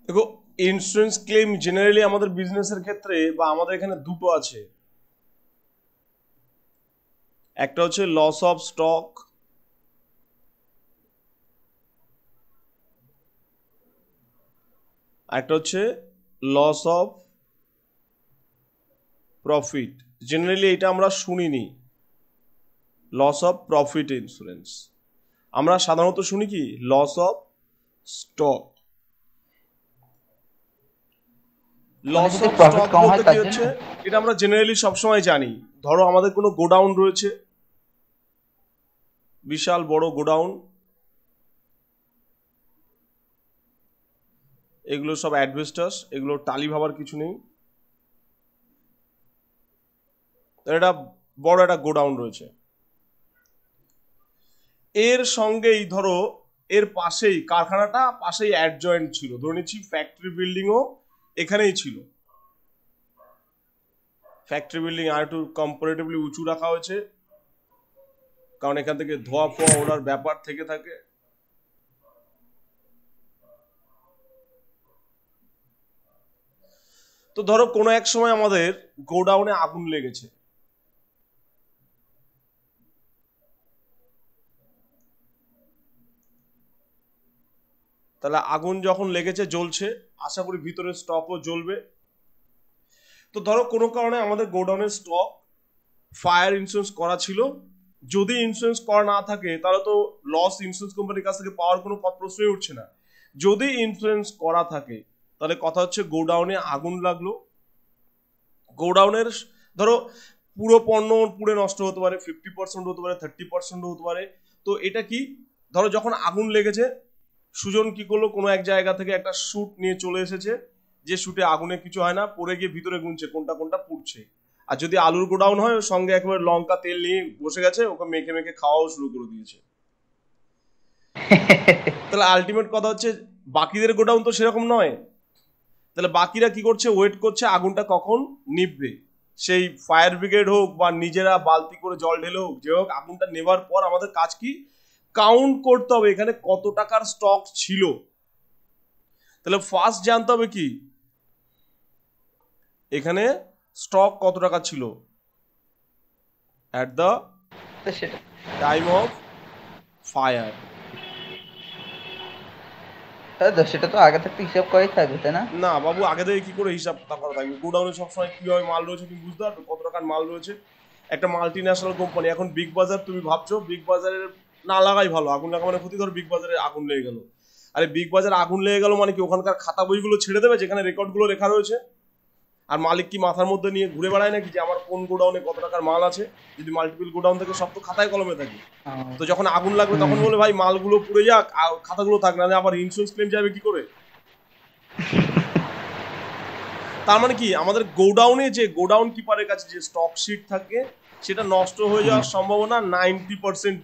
দেখো, insurance claim generally আমাদের বিজনেসের ক্ষেত্রে বা আমাদের এখানে দুটো আছে। একটা হচ্ছে লস অফ স্টক, একটা হচ্ছে লস অফ প্রফিট। জেনারেলি এটা আমরা শুনিনি, লস অফ প্রফিট ইন্স্যুরেন্স। আমরা সাধারণত শুনি কি loss of stock. Loss of stock বলতে কি হচ্ছে, এটা আমরা জেনারেলি সবসময় জানি। ধরো আমাদের কোনো গোডাউন রয়েছে, বিশাল বড় গোডাউন, এগুলো সব অ্যাডভেস্টাস, এগুলো টালি ভাবার কিছু নেই। এটা বড় একটা গোডাউন রয়েছে, এর সঙ্গেই ধরো এর পাশেই কারখানাটা পাশেই অ্যাডজয়েন্ট ছিল, ধরে নিচ্ছি ফ্যাক্টরি বিল্ডিংও এখানেই ছিল। ফ্যাক্টরি বিল্ডিং আর একটু কম্পারেটিভলি উঁচু রাখা হয়েছে, কারণ এখান থেকে ধোয়া ফোয়া ওড়ার ব্যাপার থেকে থাকে। তো ধরো কোনো এক সময় আমাদের গোডাউনে আগুন লেগেছে, তাহলে আগুন যখন লেগেছে জ্বলছে, আশা করি ভিতরে স্টকও জ্বলবে। তো ধরো কোনো কারণে আমাদের গোডাউনের স্টক ফায়ার ইন্স্যুরেন্স করা ছিল। যদি ইন্স্যুরেন্স করা না থাকে তাহলে তো লস ইন্স্যুরেন্স কোম্পানির কাছ থেকে পাওয়ার কোনো প্রশ্নই উঠছে না। যদি ইন্স্যুরেন্স করা থাকে তাহলে কথা হচ্ছে গোডাউনে আগুন লাগলো, গোডাউনের ধরো পুরো পণ্য পুড়ে নষ্ট হতে পারে, 50% হতে পারে, 30% হতে পারে। তো এটা কি, ধরো যখন আগুন লেগেছে, সুজন কি করলো, কোনো এক জায়গা থেকে একটা শুট নিয়ে চলে এসেছে, যে শুটে আগুনে কিছু হয় না, পড়ে গিয়ে ভিতরে গুনছে কোনটা কোনটা পুড়ছে। আর যদি আলুর গোডাউন হয়, ওর সঙ্গে একেবারে লঙ্কা তেল নিয়ে বসে গেছে, ওকে মেখে মেখে খাওয়াও শুরু করে দিয়েছে। তাহলে আলটিমেট কথা হচ্ছে বাকিদের গোডাউন তো সেরকম নয়। তাহলে বাকিরা কি করছে, ওয়েট করছে আগুনটা কখন নিভবে। সেই ফায়ার ব্রিগেড হোক বা নিজেরা বালতি করে জল ঢেলে হোক, যে হোক, আগুনটা নেভার পর আমাদের কাজ কি, কাউন্ট করতে হবে এখানে কত টাকার স্টক ছিল। তাহলে ফার্স্ট জানতে হবে কি, এখানে স্টক কত টাকা ছিল at the time of fire. সেটা তো আগে থেকে হিসাব করাই থাকবে, তাই না? না বাবু, আগে থেকে কি করে হিসাব করা থাকবে? গোডাউনে সবসময় কিভাবে মাল রয়েছে তুমি বুঝতে পারবে, কত টাকার মাল রয়েছে। একটা মাল্টি ন্যাশনাল কোম্পানি, এখন বিগ বাজার, তুমি ভাবছো বিগ বাজারের না লাগাই ভালো, আগুন লাগা মানে ক্ষতি। ধর বিগ বাজারে আগুন লেগে গেল, আরে বিগ বাজারে আগুন লেগে গেল মানে কি ওখানকার খাতা বইগুলো ছেড়ে দেবে যেখানে রেকর্ডগুলো লেখা রয়েছে? আর মালিক কি মাথার মধ্যে নিয়ে ঘুরে বেড়ায় নাকি যে আমার কোন গোডাউনে কত টাকার মাল আছে? যদি মাল্টিপল গোডাউন থেকে সব তো খাতায় কলমে থাকে। তো যখন আগুন লাগবে তখন বলে ভাই মালগুলো পুড়ে যাক, আর খাতাগুলো থাক না, আবার ইন্স্যুরেন্স ক্লেম যাবে কি করে? তার মানে কি, আমাদের গোডাউনে যে গোডাউন কিপারের কাছে যে স্টক শিট থাকে, সেটা নষ্ট হয়ে যাওয়ার সম্ভাবনা 90%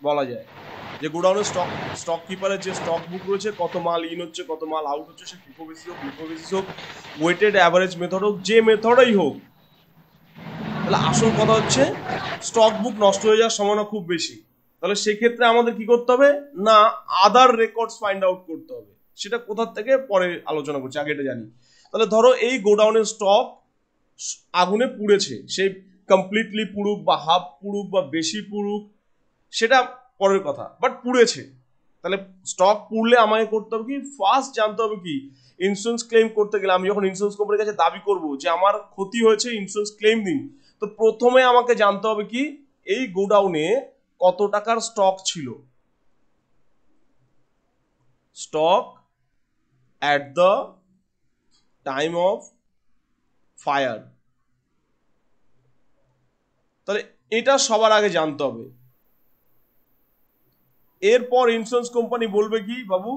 বলা যায়। যে গোডাউনের স্টক কিপারের যে স্টক বুক রয়েছে, কত মাল ইন হচ্ছে কত মাল আউট হচ্ছে, সে ফিফো বেসিস হোক, লিফো বেসিস হোক, ওয়েটেড অ্যাভারেজ মেথড হোক, যে মেথডই হোক, তাহলে আসল কথা হচ্ছে স্টক বুক নষ্ট হয়ে যাওয়ার সম্ভাবনা খুব বেশি। তাহলে সেক্ষেত্রে আমাদের কি করতে হবে না, আদার রেকর্ডস ফাইন্ড আউট করতে হবে। সেটা কোথার থেকে পরে আলোচনা করছি, আগে এটা জানি। তাহলে ধরো এই গোডাউনের স্টক আগুনে পুড়েছে, সেই কমপ্লিটলি পুড়ুক বা হাফ পুড়ুক বা বেশি পুড়ুক, সেটা পরের কথা, বাট পুড়েছে। তাহলে স্টক পুড়লে আমাকে করতে হবে কি, ফার্স্ট জানতে হবে কি, ইন্স্যুরেন্স ক্লেম করতে গেলে আমি যখন ইন্স্যুরেন্স কোম্পানির কাছে দাবি করব যে আমার ক্ষতি হয়েছে, ইন্স্যুরেন্স ক্লেম দিন, তো প্রথমে আমাকে জানতে হবে কি, এই গোডাউনে কত টাকার স্টক ছিল, stock at the time of fire. তাহলে এটা সবার আগে জানতে হবে। এরপর ইন্স্যুরেন্স কোম্পানি বলবে কি, বাবু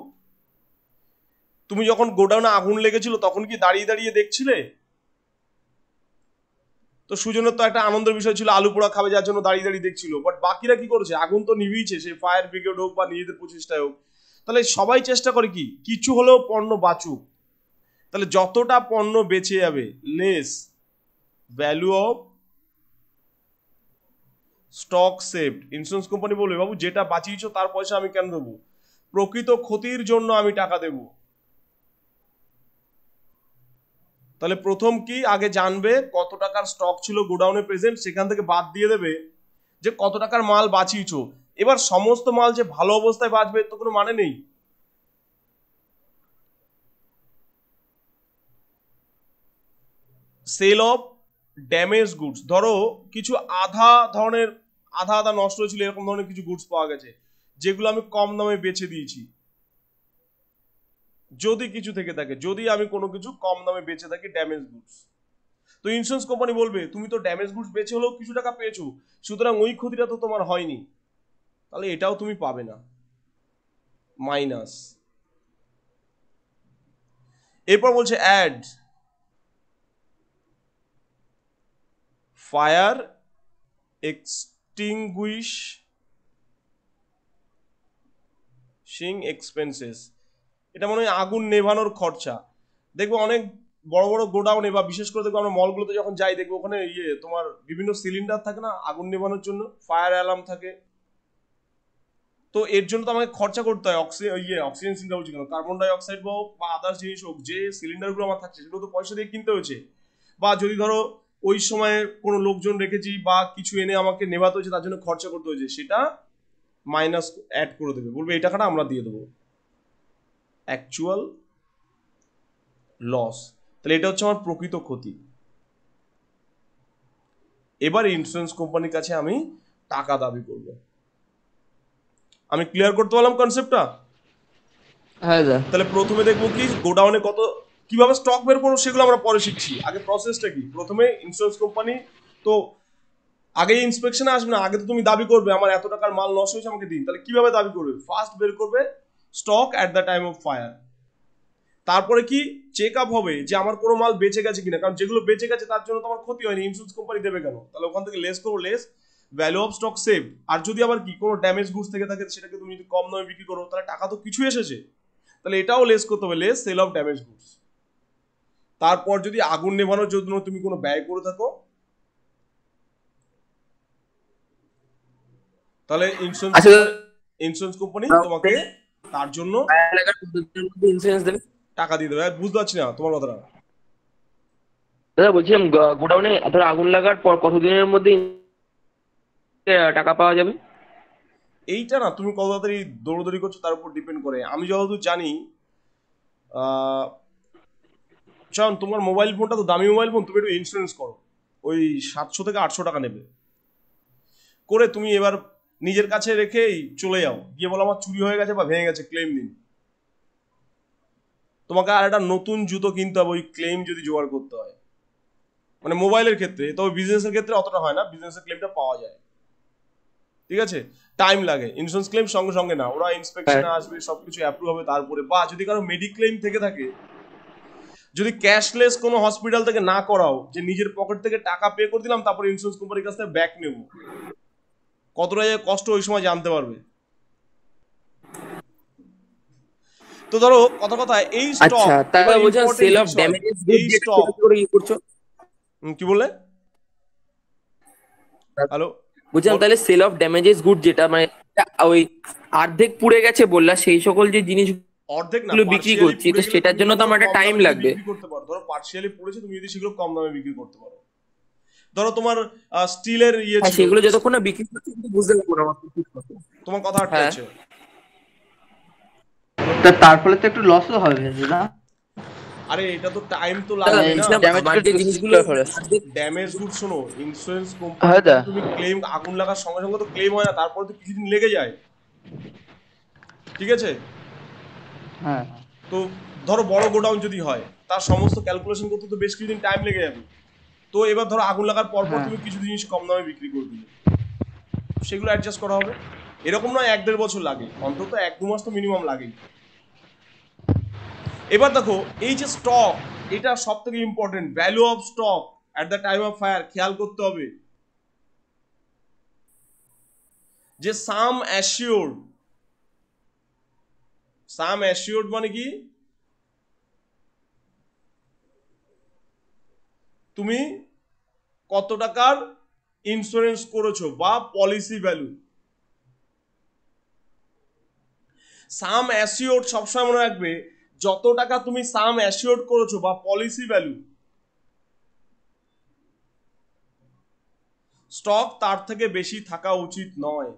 তুমি যখন গোডাউনে আগুন লেগেছিল তখন কি দাঁড়িয়ে দাঁড়িয়ে দেখছিলে? তো সুজনের তো একটা আনন্দের বিষয় ছিল, আলু পোড়া খাবে, যার জন্য দাঁড়িয়ে দাঁড়িয়ে দেখছিল। বাট বাকিরা কি করেছে, আগুন তো নিভিয়েছে, সে ফায়ার ব্রিগেড হোক বা নিজেদের প্রচেষ্টায় হোক। তাহলে সবাই চেষ্টা করে কি, কিছু হলেও পণ্য বাঁচুক। তাহলে যতটা পণ্য বেঁচে যাবে, less value of stock saved. Insurance company বলবে, বাবু যেটা বাঁচিয়েছো তার পয়সা আমি কেন দেবো, প্রকৃত ক্ষতির জন্য আমি টাকা দেবো। তাহলে প্রথম কি আগে জানবে কত টাকার স্টক ছিল গোডাউনে প্রেজেন্ট, সেখান থেকে বাদ দিয়ে দেবে যে কত টাকার মাল বাঁচিয়েছো। এবার সমস্ত মাল যে ভালো অবস্থায় বাঁচবে তো কোনো মানে নেই। সেল অফ ড্যামেজ গুডস, ধরো কিছু আধা আধা নষ্ট হয়েছিল, এরকম ধরনের কিছু গুডস পাওয়া গেছে যেগুলো আমি কম দামে বেচে দিয়েছি। যদি কিছু থেকে থাকে, যদি আমি কোনো কিছু কম দামে বেচে থাকি ড্যামেজ গুডস, তো ইন্স্যুরেন্স কোম্পানি বলবে তুমি তো ড্যামেজ গুডস বেচে হলেও কিছু টাকা পেয়েছো, সুতরাং ওই ক্ষতিটা তো তোমার হয়নি, তাহলে এটাও তুমি পাবে না, মাইনাস। এরপর বলছে অ্যাড ফায়ার এক্সটিংগুইশিং এক্সপেন্সেস, এটা মনে হয় আগুন নেভানোর খরচা। দেখবো অনেক বড় বড় গোডাউনে বা বিশেষ করে দেখবো আমরা মলগুলোতে যখন যাই দেখবো ওখানে তোমার বিভিন্ন সিলিন্ডার থাকে না আগুন নেভানোর জন্য, ফায়ার অ্যালার্ম থাকে। তো এর জন্য তো আমাকে খরচা করতে হয়, অক্সিজেন সিলিন্ডার বলছি কেন, কার্বন ডাই অক্সাইড হোক বা আদার্স জিনিস হোক, যে সিলিন্ডারগুলো আমার থাকছে সেগুলো তো পয়সা দিয়ে কিনতে হয়েছে। বা যদি ধরো ওই সময় কোনো লোকজন রেখেছি বা কিছু এনে আমাকে নেভাতে হয়েছে, তার জন্য খরচা করতে হয়েছে, সেটা মাইনাস অ্যাড করে দেবে, বলবে এই টাকাটা আমরা দিয়ে দেবো, অ্যাকচুয়াল লস। তাহলে এটা হচ্ছে আমার প্রকৃত ক্ষতি। এবার ইন্স্যুরেন্স কোম্পানির কাছে আমি টাকা দাবি করব। আমি ক্লিয়ার করতে পারলাম কনসেপ্টটা? হ্যাঁ দা। তাহলে প্রথমে দেখবো কি গোডাউনে কত, কিভাবে স্টক বের করবো সেগুলো আমরা পরে শিখছি। আগে প্রসেসটা কি, প্রথমে ইন্স্যুরেন্স কোম্পানি তো আগে ইন্সপেকশনে আসবে না, আগে তো তুমি দাবি করবে আমার এত টাকার মাল নষ্ট হয়েছে আমাকে দিন। তাহলে কিভাবে দাবি করবে, ফার্স্ট বের করবে stock at the time of fire, তারপরে কি চেক আপ হবে যে আমার কোনো মাল বেঁচে গেছে কিনা, কারণ যেগুলো বেঁচে গেছে তার জন্য তো আমার ক্ষতি হয়নি, ইন্স্যুরেন্স কোম্পানি দেবে কেন, তাহলে ওখান থেকে লেস করবো, less value of stock save. আর যদি আবার কি কোনো ড্যামেজ গুডস থেকে থাকে সেটাকে তুমি যদি কম দামে বিক্রি করো তাহলে টাকা তো কিছু এসেছে, তাহলে এটাও লেস করতে হবে, less sale of damage goods. তারপর যদি আগুন নেভানোর জন্য তুমি কোনো ব্যয় করে থাকো তাহলে ইন্স্যুরেন্স কোম্পানি তোমাকে তার জন্য ইন্স্যুরেন্স দেবে। টাকা দিয়ে দেবে। বুঝতে পারছি না তোমার কথাটা। দাদা বলছিলাম গোডাউনে ধর আগুন লাগার পর কতদিনের মধ্যে টাকা পাওয়া যাবে? এইটা না তুমি কত তাড়াতাড়ি দৌড়দৌড়ি করছো তার উপর ডিপেন্ড করে। আমি যতদূর জানি চল তোমার মোবাইল ফোনটা তো দামি মোবাইল ফোন, তুমি একটু ইন্স্যুরেন্স করো, ওই 700 থেকে 800 টাকা নেবে করে, তুমি এবার নিজের কাছে রেখেই চলে যাও, গিয়ে বলো আমার চুরি হয়ে গেছে বা ভেঙে গেছে, ক্লেম দিন। তোমাকে আর একটা নতুন জুতো কিনতে হবে ওই ক্লেম যদি জোগাড় করতে হয়, মানে মোবাইলের ক্ষেত্রে। তবে বিজনেসের ক্ষেত্রে অতটা হয় না, বিজনেসের ক্লেমটা পাওয়া যায়, ঠিক আছে, টাইম লাগে। ইন্স্যুরেন্স ক্লেম সঙ্গে সঙ্গে না, ওরা ইন্সপেকশনে আসবে, সবকিছু অ্যাপ্রুভ হবে তারপরে। বা যদি কারো মেডিক্লেম থেকে থাকে, যদি ক্যাশলেস কোনো হসপিটাল থেকে না করাও, যে নিজের পকেট থেকে টাকা পে করে দিলাম তারপর ইন্স্যুরেন্স কোম্পানির কাছ থেকে ব্যাক নেব, কতটা যে কষ্ট ওই সময় জানতে পারবে। তো ধরো কথা কথা এই স্টক, আচ্ছা তাহলে বলছেন সেল অফ ড্যামেজেস এই স্টক করে কি করছো? কি বললে? হ্যালো, বলছিলাম তাহলে সেল অফ ড্যামেজেস গুড যেটা মানে ওই অর্ধেক পুড়ে গেছে বললা, সেই সকল যে অর্ধেক না জিনিসগুলো বিক্রি করছি, তো সেটার জন্য তো আমার একটা টাইম লাগবে। বিক্রি করতে পারো, ধরো পার্শিয়ালি পড়েছে, তুমি যদি সেগুলো কম দামে বিক্রি করতে পারো। ধরো তোমার স্টিলের হ্যাঁ ছিল, সেগুলো যতক্ষণ না বিক্রি করছি বুঝতে পারবো না আমার কি করতে। তোমার কথা আটকে হ্যাঁ। আছে। তার ফলে তো একটু লসও হবে না? আরে এটা তো টাইম তো লাগবে না। আমার যে জিনিসগুলো ড্যামেজ গুড, শোনো ইন্স্যুরেন্স হ্যাঁ কোম্পানি দা। তুমি ক্লেম আগুন লাগার সঙ্গে সঙ্গে তো ক্লেম হয় না, তারপরে তো কিছুদিন লেগে যায়, ঠিক আছে। হ্যাঁ। তো ধরো বড় গোডাউন যদি হয় তার সমস্ত ক্যালকুলেশন করতে তো বেশ কিছুদিন টাইম লেগে যাবে। তো এবার ধরো আগুন লাগার পর হ্যাঁ। তুমি কিছু জিনিস কম দামে বিক্রি করে দিলে, সেগুলো অ্যাডজাস্ট করা হবে। এরকম নয় 1-1.5 বছর লাগে, অন্তত 1-2 মাস তো মিনিমাম লাগেই। এবার দেখো এই যে স্টক, এটা সব থেকে important, value of stock at the time of fire, খেয়াল করতে হবে যে সাম অ্যাসিওর্ড। সাম অ্যাসিওর্ড মানে কি, তুমি কত টাকার ইন্স্যুরেন্স করেছো বা পলিসি ভ্যালু। সাম অ্যাসিওর্ড সবসময় মনে রাখবে, যত টাকা তুমি সাম অ্যাসিওর্ড করেছো বা পলিসি ভ্যালু, স্টক তার থেকে বেশি থাকা উচিত নয়।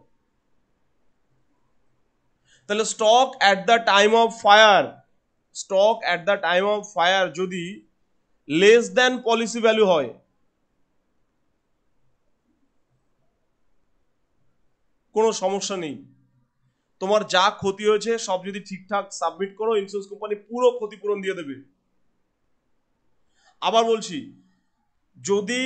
তাহলে stock at the time of fire যদি লেস দ্যান পলিসি ভ্যালু হয়, কোনো সমস্যা নেই। তোমার যা ক্ষতি হয়েছে সব যদি ঠিকঠাক সাবমিট করো, ইন্স্যুরেন্স কোম্পানি পুরো ক্ষতিপূরণ দিয়ে দেবে। আবার বলছি, যদি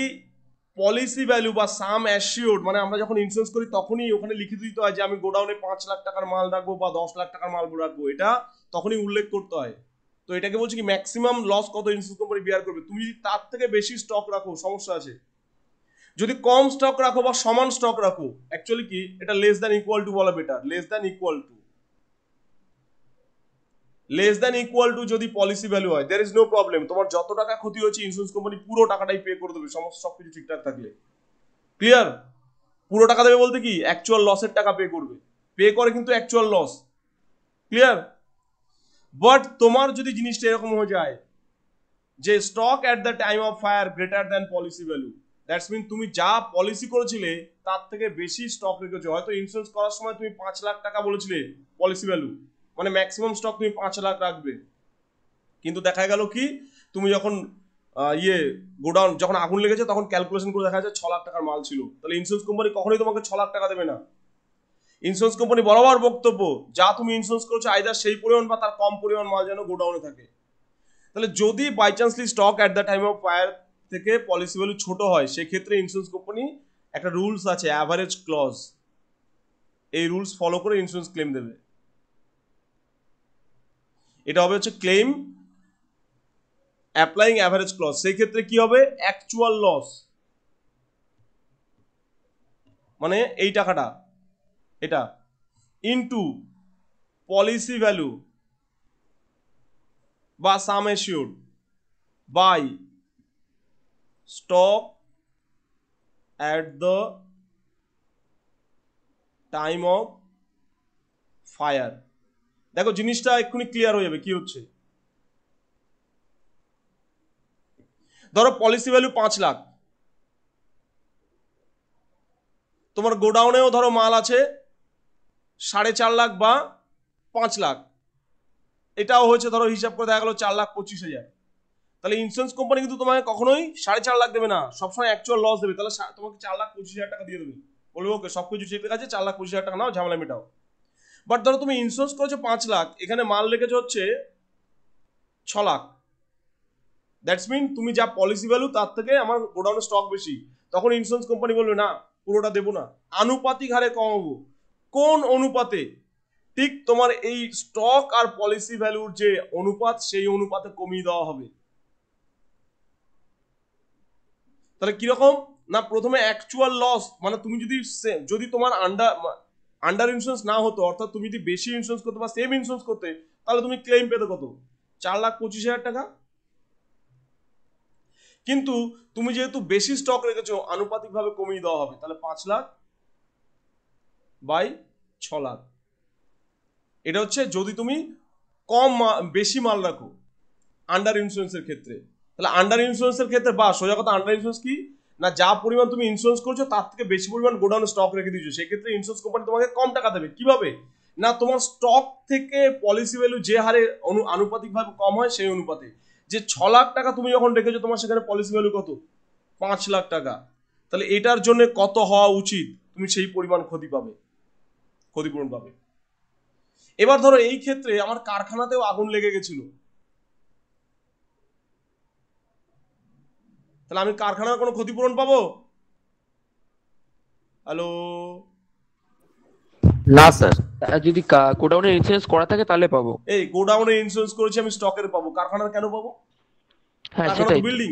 পলিসি ভ্যালু বা সাম অ্যাসিওর্ড, মানে আমরা যখন ইন্স্যুরেন্স করি তখনই ওখানে লিখে দিতে হয় যে আমি গোডাউনে 5 লাখ টাকার মাল রাখবো বা 10 লাখ টাকার মাল রাখবো, এটা তখনই উল্লেখ করতে হয়। তো এটাকে বলছি কি ম্যাক্সিমাম লস কত ইন্স্যুরেন্স কোম্পানি বিয়ার করবে। তুমি যদি তার থেকে বেশি স্টক রাখো সমস্যা আছে, যদি কম স্টক রাখো বা সমান স্টক রাখো, অ্যাকচুয়ালি কি এটা লেস দ্যান ইকুয়াল টু বলা better. Less than equal to যদি পলিসি ভ্যালু হয়, দেয়ার ইজ নো প্রবলেম। তোমার যত টাকা ক্ষতি হয়েছে ইন্স্যুরেন্স কোম্পানি পুরো টাকাটাই পে করে দেবে, সমস্ত সবকিছু ঠিকঠাক থাকলে। ক্লিয়ার? পুরো টাকা দেবে বলতে কি অ্যাকচুয়াল লসের টাকা পে করবে, পে করে কিন্তু অ্যাকচুয়াল লস। ক্লিয়ার? বাট তোমার যদি জিনিসটা এরকম হয়ে যায় যে stock at the time of fire greater than policy value, that's mean তুমি যা পলিসি করেছিলে তার থেকে বেশি স্টক রেখেছো। হয়তো ইন্স্যুরেন্স করার সময় তুমি 5 লাখ টাকা বলেছিলে পলিসি ভ্যালু, মানে ম্যাক্সিমাম স্টক তুমি 5 লাখ রাখবে, কিন্তু দেখা গেল কি তুমি যখন গোডাউন যখন আগুন লেগেছে তখন ক্যালকুলেশন করে দেখা যাচ্ছে 6 লাখ টাকার মাল ছিল। তাহলে ইন্স্যুরেন্স কোম্পানি কখনোই তোমাকে 6 লাখ টাকা দেবে না। ইন্স্যুরেন্স কোম্পানি বরাবর বক্তব্য, যা তুমি ইন্স্যুরেন্স করছো আইদার সেই পরিমাণ বা তার কম পরিমাণ মাল যেন গোডাউনে থাকে। তাহলে যদি by chancely stock at the time of fire থেকে পলিসি ভ্যালু ছোট হয়, সেক্ষেত্রে ইন্স্যুরেন্স কোম্পানি একটা রুলস আছে অ্যাভারেজ ক্লজ, এই রুলস ফলো করে ইন্স্যুরেন্স ক্লেম দেবে। এটা হবে হচ্ছে ক্লেম অ্যাপ্লাইং অ্যাভারেজ ক্লজ। সেই ক্ষেত্রে কি হবে, অ্যাকচুয়াল লস মানে এই টাকাটা এটা ইনটু পলিসি ভ্যালু বা sum assured by stock at the time of fire. দেখো জিনিসটা এক্ষুনি ক্লিয়ার হয়ে যাবে কি হচ্ছে। ধরো পলিসি ভ্যালু 5 লাখ, তোমার গোডাউনেও ধরো মাল আছে 4.5 লাখ বা 5 লাখ, এটাও হয়েছে ধরো হিসাব করে দেখা গেল 4,25,000। তাহলে ইন্স্যুরেন্স কোম্পানি কিন্তু তোমাকে কখনোই 4.5 লাখ দেবে না, সবসময় অ্যাকচুয়াল লস দেবে। তাহলে তোমাকে 4,25,000 টাকা দিয়ে দেবে, বলবে ওকে সবকিছু ঠিক আছে 4,25,000 টাকা নাও, ঝামেলা মেটাও। বাট ধরো তুমি ইন্স্যুরেন্স করেছো 5 লাখ, এখানে মাল লেগেছে হচ্ছে 6 লাখ, দ্যাটস মিন তুমি যা পলিসি ভ্যালু তার থেকে আমার গোডাউনের স্টক বেশি, তখন ইন্স্যুরেন্স কোম্পানি বলবে না পুরোটা দেবো না, আনুপাতিক হারে কমাবো। কোন অনুপাতে? ঠিক তোমার এই স্টক আর পলিসি ভ্যালুর যে অনুপাত, সেই অনুপাতে কমিয়ে দেওয়া হবে। তাহলে কিরকম না, প্রথমে অ্যাকচুয়াল লস, মানে তুমি যদি তোমার আন্ডার ইন্স্যুরেন্স না হতো, অর্থাৎ তুমি যদি বেশি ইন্স্যুরেন্স করতে বা সেম ইন্স্যুরেন্স করতে, তাহলে তুমি ক্লেম পেতে কত, 4,25,000 টাকা। কিন্তু তুমি যেহেতু বেশি স্টক রেখেছো, আনুপাতিকভাবে কমিয়ে দেওয়া হবে, তাহলে 5 লাখ বাই 6 লাখ। এটা হচ্ছে যদি তুমি বেশি মাল রাখো আন্ডার ইন্স্যুরেন্সের ক্ষেত্রে। তাহলে আন্ডার ইন্স্যুরেন্সের ক্ষেত্রে বা সোজা কথা, আন্ডার ইন্স্যুরেন্স কি না, যা পরিমাণ তুমি ইন্স্যুরেন্স করছো তার থেকে বেশি পরিমাণ গোডাউনে স্টক রেখে দিয়েছো, সেক্ষেত্রে ইন্স্যুরেন্স কোম্পানি তোমাকে কম টাকা দেবে। কিভাবে না, তোমার স্টক থেকে পলিসি ভ্যালু যে হারে আনুপাতিকভাবে কম হয় সেই অনুপাতে। যে 6 লাখ টাকা তুমি যখন রেখেছো, তোমার সেখানে পলিসি ভ্যালু কত, 5 লাখ টাকা। তাহলে এটার জন্য কত হওয়া উচিত, তুমি সেই পরিমাণ ক্ষতিপূরণ পাবে। এবার ধরো এই ক্ষেত্রে আমার কারখানাতেও আগুন লেগে গেছিল, তাহলে আমি কারখানার কোনো ক্ষতিপূরণ পাবো? হ্যালো? না স্যার। যদি গোডাউনের ইন্স্যুরেন্স করা থাকে তাহলে পাবো। এই গোডাউনে ইন্স্যুরেন্স করেছি আমি, স্টকের পাবো, কারখানার কেন পাবো? হ্যাঁ কারখানা সেটাই তো তো। বিল্ডিং।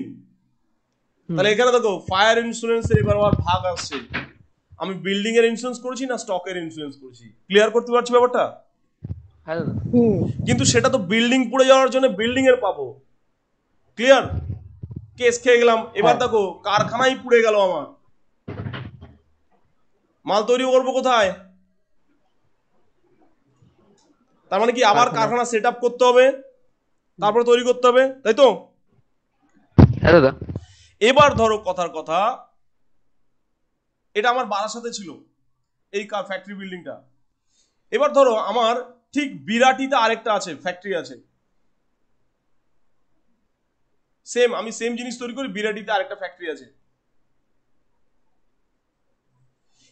হুম। তাহলে এখানে দেখো ফায়ার ইন্স্যুরেন্সের এবার আমার ভাগ আসছে, আমি বিল্ডিং এর ইন্স্যুরেন্স করেছি না স্টকের ইন্স্যুরেন্স করেছি। ক্লিয়ার করতে পারছি ব্যাপারটা? হ্যাঁ দাদা। কিন্তু সেটা তো বিল্ডিং পুড়ে যাওয়ার জন্য বিল্ডিং এর পাবো। ক্লিয়ার? কেস খেয়ে গেলাম। এবার দেখো কারখানাই পুড়ে গেল, আমার মাল তৈরি করবো কোথায়? তার মানে কি আবার কারখানা সেট আপ করতে হবে, তারপরে তৈরি করতে হবে, তাই তো? হ্যাঁ দাদা। এবার ধরো কথার কথা, এটা আমার বারাসাতে ছিল এই ফ্যাক্টরি বিল্ডিংটা। এবার ধরো আমার ঠিক বিরাটিতে আরেকটা আছে, ফ্যাক্টরি আছে, সেম আমি সেম জিনিস তৈরি করি, বিরাটিতে আরেকটা ফ্যাক্টরি আছে।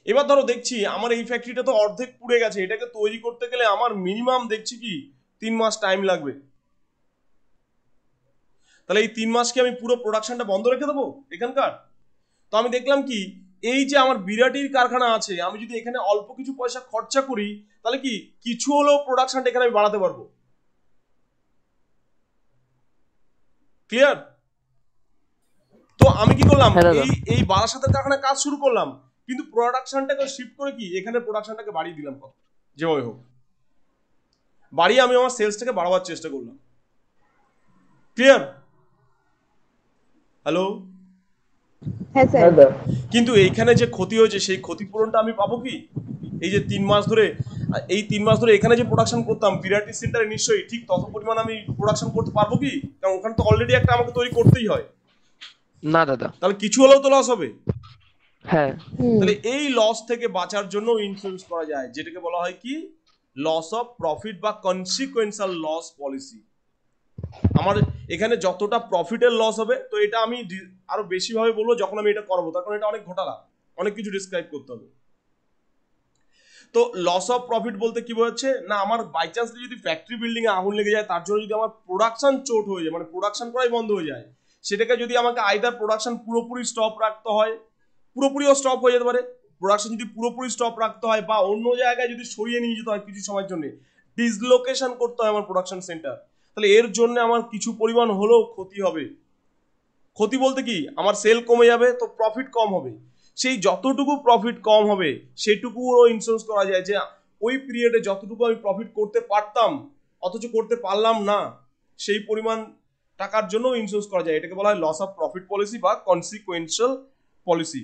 এবার ধরো দেখছি আমার এই ফ্যাক্টরিটা তো অর্ধেক পুড়ে গেছে, এটাকে তৈরি করতে গেলে আমার মিনিমাম দেখছি কি 3 মাস টাইম লাগবে। তাহলে এই 3 মাস কি আমি পুরো প্রোডাকশনটা বন্ধ রেখে দেবো এখানকার? তো আমি দেখলাম কি, এই যে আমার বিরাটির কারখানা আছে, আমি যদি এখানে অল্প কিছু পয়সা খরচা করি তাহলে কি কিছু হলেও প্রোডাকশনটা এখানে আমি বাড়াতে পারবো। ক্লিয়ার? তো আমি কি করলাম, হ্যাঁ দাদা। এই এই বারাসাতের কারখানায় কাজ শুরু করলাম, কিন্তু প্রোডাকশনটাকে শিফট করে কি এখানে প্রোডাকশনটাকে বাড়িয়ে দিলাম কত, যেভাবে হোক বাড়িয়ে আমি আমার সেলসটাকে বাড়াবার চেষ্টা করলাম। ক্লিয়ার? হ্যালো? হ্যাঁ স্যার। হ্যাঁ দা। কিন্তু এইখানে যে ক্ষতি হয়েছে সেই ক্ষতিপূরণটা আমি পাবো কি? এই যে 3 মাস ধরে, এই 3 মাস ধরে এখানে যে প্রোডাকশন করতাম বিরাটি সেন্টারে, নিশ্চয়ই ঠিক তত পরিমাণ আমি প্রোডাকশন করতে পারবো কি? কারণ ওখানে তো অলরেডি একটা আমাকে তৈরি করতেই হয়। না দাদা। তাহলে কিছু হলেও তো লস হবে। হ্যাঁ। তাহলে এই লস থেকে বাঁচার জন্য ইন্স্যুরেন্স করা যায়, যেটাকে বলা হয় কি লস অফ প্রফিট বা কনসিকুয়েন্সাল লস পলিসি। আমার এখানে যতটা প্রফিটের লস হবে, তো এটা আমি আরো বেশি ভাবে বলবো যখন আমি এটা করবো, তখন এটা অনেক ঘোটালা, অনেক কিছু ডিসক্রাইব করতে হবে। তো লস অফ প্রফিট বলতে কি বোঝাচ্ছে না, আমার বাই চান্স যদি ফ্যাক্টরি বিল্ডিং এ আগুন লেগে যায়, তার জন্য যদি আমার প্রোডাকশন চোট হয়ে যায়, মানে প্রোডাকশন করাই বন্ধ হয়ে যায়, সেটাকে যদি আমাকে আইদার প্রোডাকশন পুরোপুরি স্টপ রাখতে হয়, পুরোপুরিও স্টপ হয়ে যেতে পারে, প্রোডাকশন যদি পুরোপুরি স্টপ রাখতে হয়, বা অন্য জায়গায় যদি সরিয়ে নিয়ে যেতে হয় কিছু সময়ের জন্য, ডিসলোকেশন করতে হয় আমার প্রোডাকশন সেন্টার, তাহলে এর জন্য আমার কিছু পরিমাণ হলেও ক্ষতি হবে। ক্ষতি বলতে কি, আমার সেল কমে যাবে, তো প্রফিট কম হবে। সেই যতটুকু প্রফিট কম হবে সেটুকুও ইন্স্যুরেন্স করা যায়, যে ওই পিরিয়ডে যতটুকু আমি প্রফিট করতে পারতাম অথচ করতে পারলাম না, সেই পরিমাণ টাকার জন্য ইন্স্যুরেন্স করা যায়। এটাকে বলা হয় লস অফ প্রফিট পলিসি বা কনসিকুয়েন্সিয়াল পলিসি।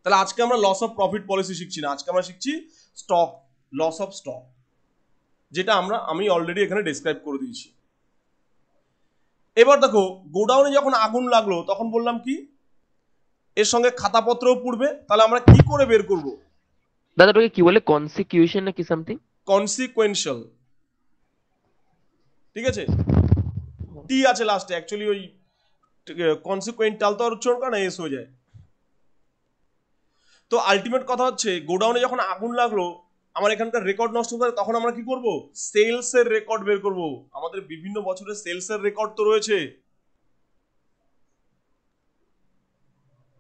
তাহলে আজকে আমরা লস অফ প্রফিট পলিসি শিখছি না, আজকে আমরা শিখছি স্টক, লস অফ স্টক, যেটা আমি অলরেডি এখানে ডেসক্রাইব করে দিয়েছি। এবার দেখো, গোডাউনে যখন আগুন লাগলো তখন বললাম কি এর সঙ্গে খাতাপত্রও পুড়বে, তাহলে আমরা কি করে বের করব? দাদা ওটাকে কি বলে, কনসিকিউশন নাকি সামথিং? কনসিকুয়েন্সিয়াল, ঠিক আছে, টি আছে লাস্টে, অ্যাকচুয়ালি ওই কনসিকুয়েন্টাল তো আর উচ্চারণ করে না, এস হয়ে যায়। তো আলটিমেট কথা হচ্ছে, গোডাউনে যখন আগুন লাগলো আমার এখানকার রেকর্ড নষ্ট হতে পারে, তখন আমরা কি করব? সেলস এর রেকর্ড বের করব। আমাদের বিভিন্ন বছরের সেলস এর রেকর্ড তো রয়েছে,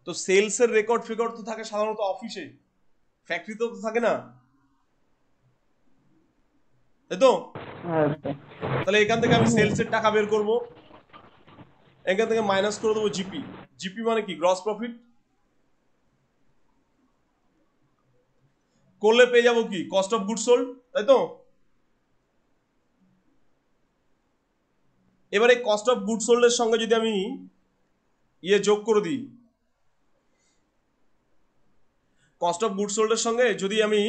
তো সেলস এর রেকর্ড ফিকর্ড তো থাকে সাধারণত অফিসে, ফ্যাক্টরিতে তো থাকে না, তাই তো? হ্যাঁ দা। তাহলে এখান থেকে আমি সেলস এর টাকা বের করব, এখান থেকে মাইনাস করে দেবো জিপি। জিপি মানে কি? Gross profit. করলে পেয়ে যাবো কি? কস্ট অফ গুড সোল্ড, তাই তো? এবারে কস্ট অফ গুড সোল্ডের সঙ্গে যদি আমি যোগ করে দিই, কস্ট অফ গুড সোল্ডের সঙ্গে যদি আমি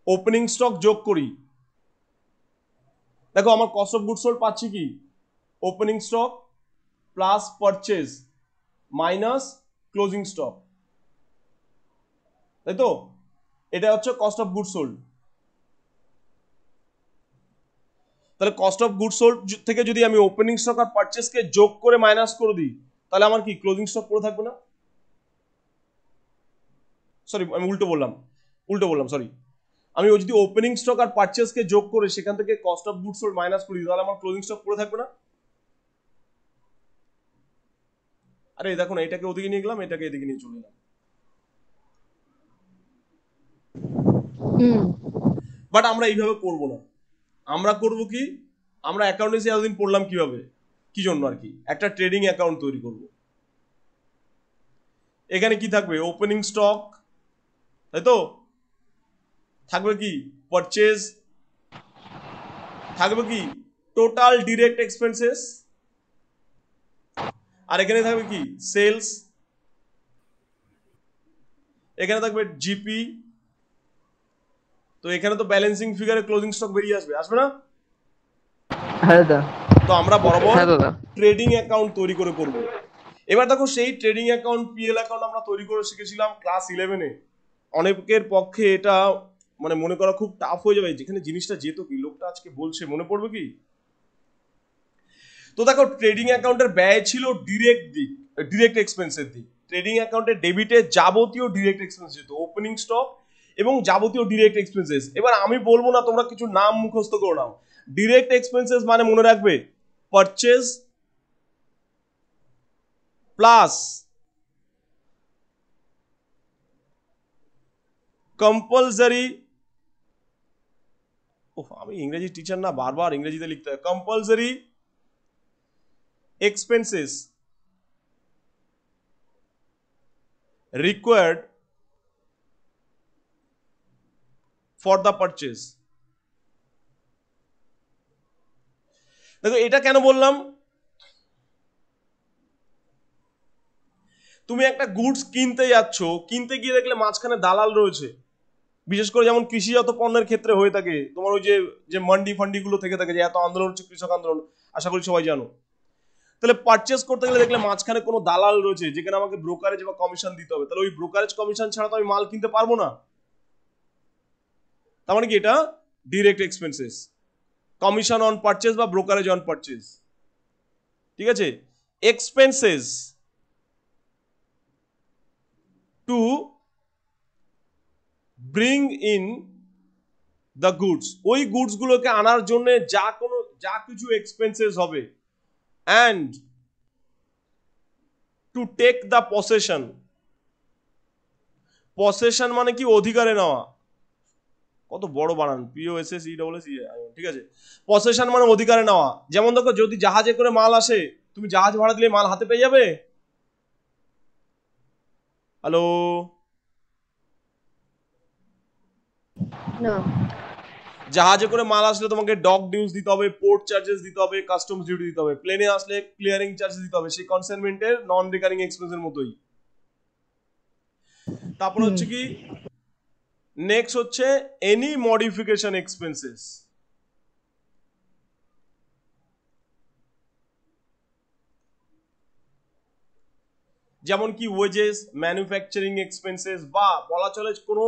ওপেনিং স্টক যোগ করি, দেখো আমার কস্ট অফ গুড সোল্ড পাচ্ছি কি opening stock plus purchase minus closing stock, তাই তো? এটা হচ্ছে কস্ট অফ গুড সোল্ড। তাহলে কস্ট অফ গুড সোল্ড থেকে যদি আমি ওপেনিং স্টক আর পারচেজকে যোগ করে মাইনাস করে দিই, তাহলে আমার কি ক্লোজিং স্টক পড়ে থাকবে না? সরি, আমি উল্টো বললাম, সরি। আমি যদি ওপেনিং স্টক আর পারচেজকে যোগ করে সেখান থেকে cost of good sold minus করি, তাহলে আমার ক্লোজিং স্টক পড়ে থাকবে না? আরে দেখো না, এটাকে ওদিকে নিয়ে গেলাম, এটাকে এদিকে নিয়ে চলে গেলাম। বাট আমরা এইভাবে করবো না, আমরা করব কি, আমরা অ্যাকাউন্টেন্সি এতদিন পড়লাম কিভাবে, কি জন্য আর কি, একটা ট্রেডিং অ্যাকাউন্ট তৈরি করব। এখানে কি থাকবে? ওপেনিং স্টক, তাই তো? থাকবে কি পারচেজ, থাকবে কি টোটাল ডিরেক্ট এক্সপেন্সেস, আর এখানে থাকবে কি সেলস, এখানে থাকবে জিপি। তো এখানে তো ব্যালেন্সিং ফিগারে ক্লোজিং স্টক বেরিয়ে আসবে না? হ্যাঁ দা। তো আমরা বরাবর হ্যাঁ দাদা। ট্রেডিং অ্যাকাউন্ট তৈরি করে করব। এবার দেখো সেই ট্রেডিং অ্যাকাউন্ট পিএল অ্যাকাউন্ট আমরা তৈরি করে শিখেছিলাম ক্লাস 11-এ। অনেকের পক্ষে এটা মানে মনে করা খুব টাফ হয়ে যাবে, যেখানে জিনিসটা যেত কি লোকটা আজকে বলছে মনে পড়বে কি। তো দেখো ট্রেডিং অ্যাকাউন্টের ব্যয় ছিল ডিরেক্ট এক্সপেন্সের দিক। ট্রেডিং অ্যাকাউন্টে ডেবিটে যাবতীয় ডিরেক্ট এক্সপেন্স যেত, ওপেনিং স্টক এবং যাবতীয় ডিরেক্ট এক্সপেন্সেস। এবার আমি বলবো না, তোমরা কিছু নাম মুখস্থ করে নাও। ডিরেক্ট এক্সপেন্সেস মানে মনে রাখবে পারচেজ প্লাস কম্পালসারি, আমি ইংরেজি টিচার না, বারবার ইংরেজিতে লিখতে হয়, compulsory expenses required for the purchase। দেখো এটা কেন বললাম, তুমি একটা গুডস কিনতে যাচ্ছ, কিনতে গিয়ে দেখলে মাঝখানে দালাল রয়েছে, বিশেষ করে যেমন কৃষিজাত পণ্যের ক্ষেত্রে হয়ে থাকে। তোমার ওই যে মান্ডি ফান্ডি গুলো থেকে থাকে, যে এত আন্দোলন হচ্ছে কৃষক আন্দোলন, আশা করি সবাই জানো। তাহলে পারচেস করতে গেলে দেখলে মাঝখানে কোনো দালাল রয়েছে, যেখানে আমাকে ব্রোকারেজ বা কমিশন দিতে হবে। তাহলে ওই ব্রোকারেজ কমিশন ছাড়া তো আমি মাল কিনতে পারবো না। তার মানে কি এটা direct expenses, commission on purchase বা ব্রোকারেজ অন পারচেজ। ঠিক আছে, expenses to bring in the goods, ওই গুডস গুলোকে আনার জন্য যা কিছু এক্সপেন্সেস হবে, and to take the possession. Possession মানে কি অধিকারে নেওয়া, কত বড় বানান, POSSESSE, ঠিক আছে। পসেশন মানে অধিকারে নেওয়া। যেমন দেখো যদি জাহাজে করে মাল আসে, তুমি জাহাজ ভাড়া দিলে মাল হাতে পেয়ে যাবে। হ্যালো, না। জাহাজে করে মাল আসলে তোমাকে ডক ডিউস দিতে হবে, পোর্ট চার্জেস দিতে হবে, কাস্টমস ডিউটি দিতে হবে। প্লেনে আসলে ক্লিয়ারিং চার্জেস দিতে হবে, সেই কনসাইনমেন্টের নন রিকারিং এক্সপেন্সের মতোই। তারপর হচ্ছে কি, নেক্সট হচ্ছে এনি মডিফিকেশন এক্সপেন্সেস। যেমন কি ওয়েজেস, ম্যানুফ্যাকচারিং এক্সপেন্সেস, বা বলা চলে কোনো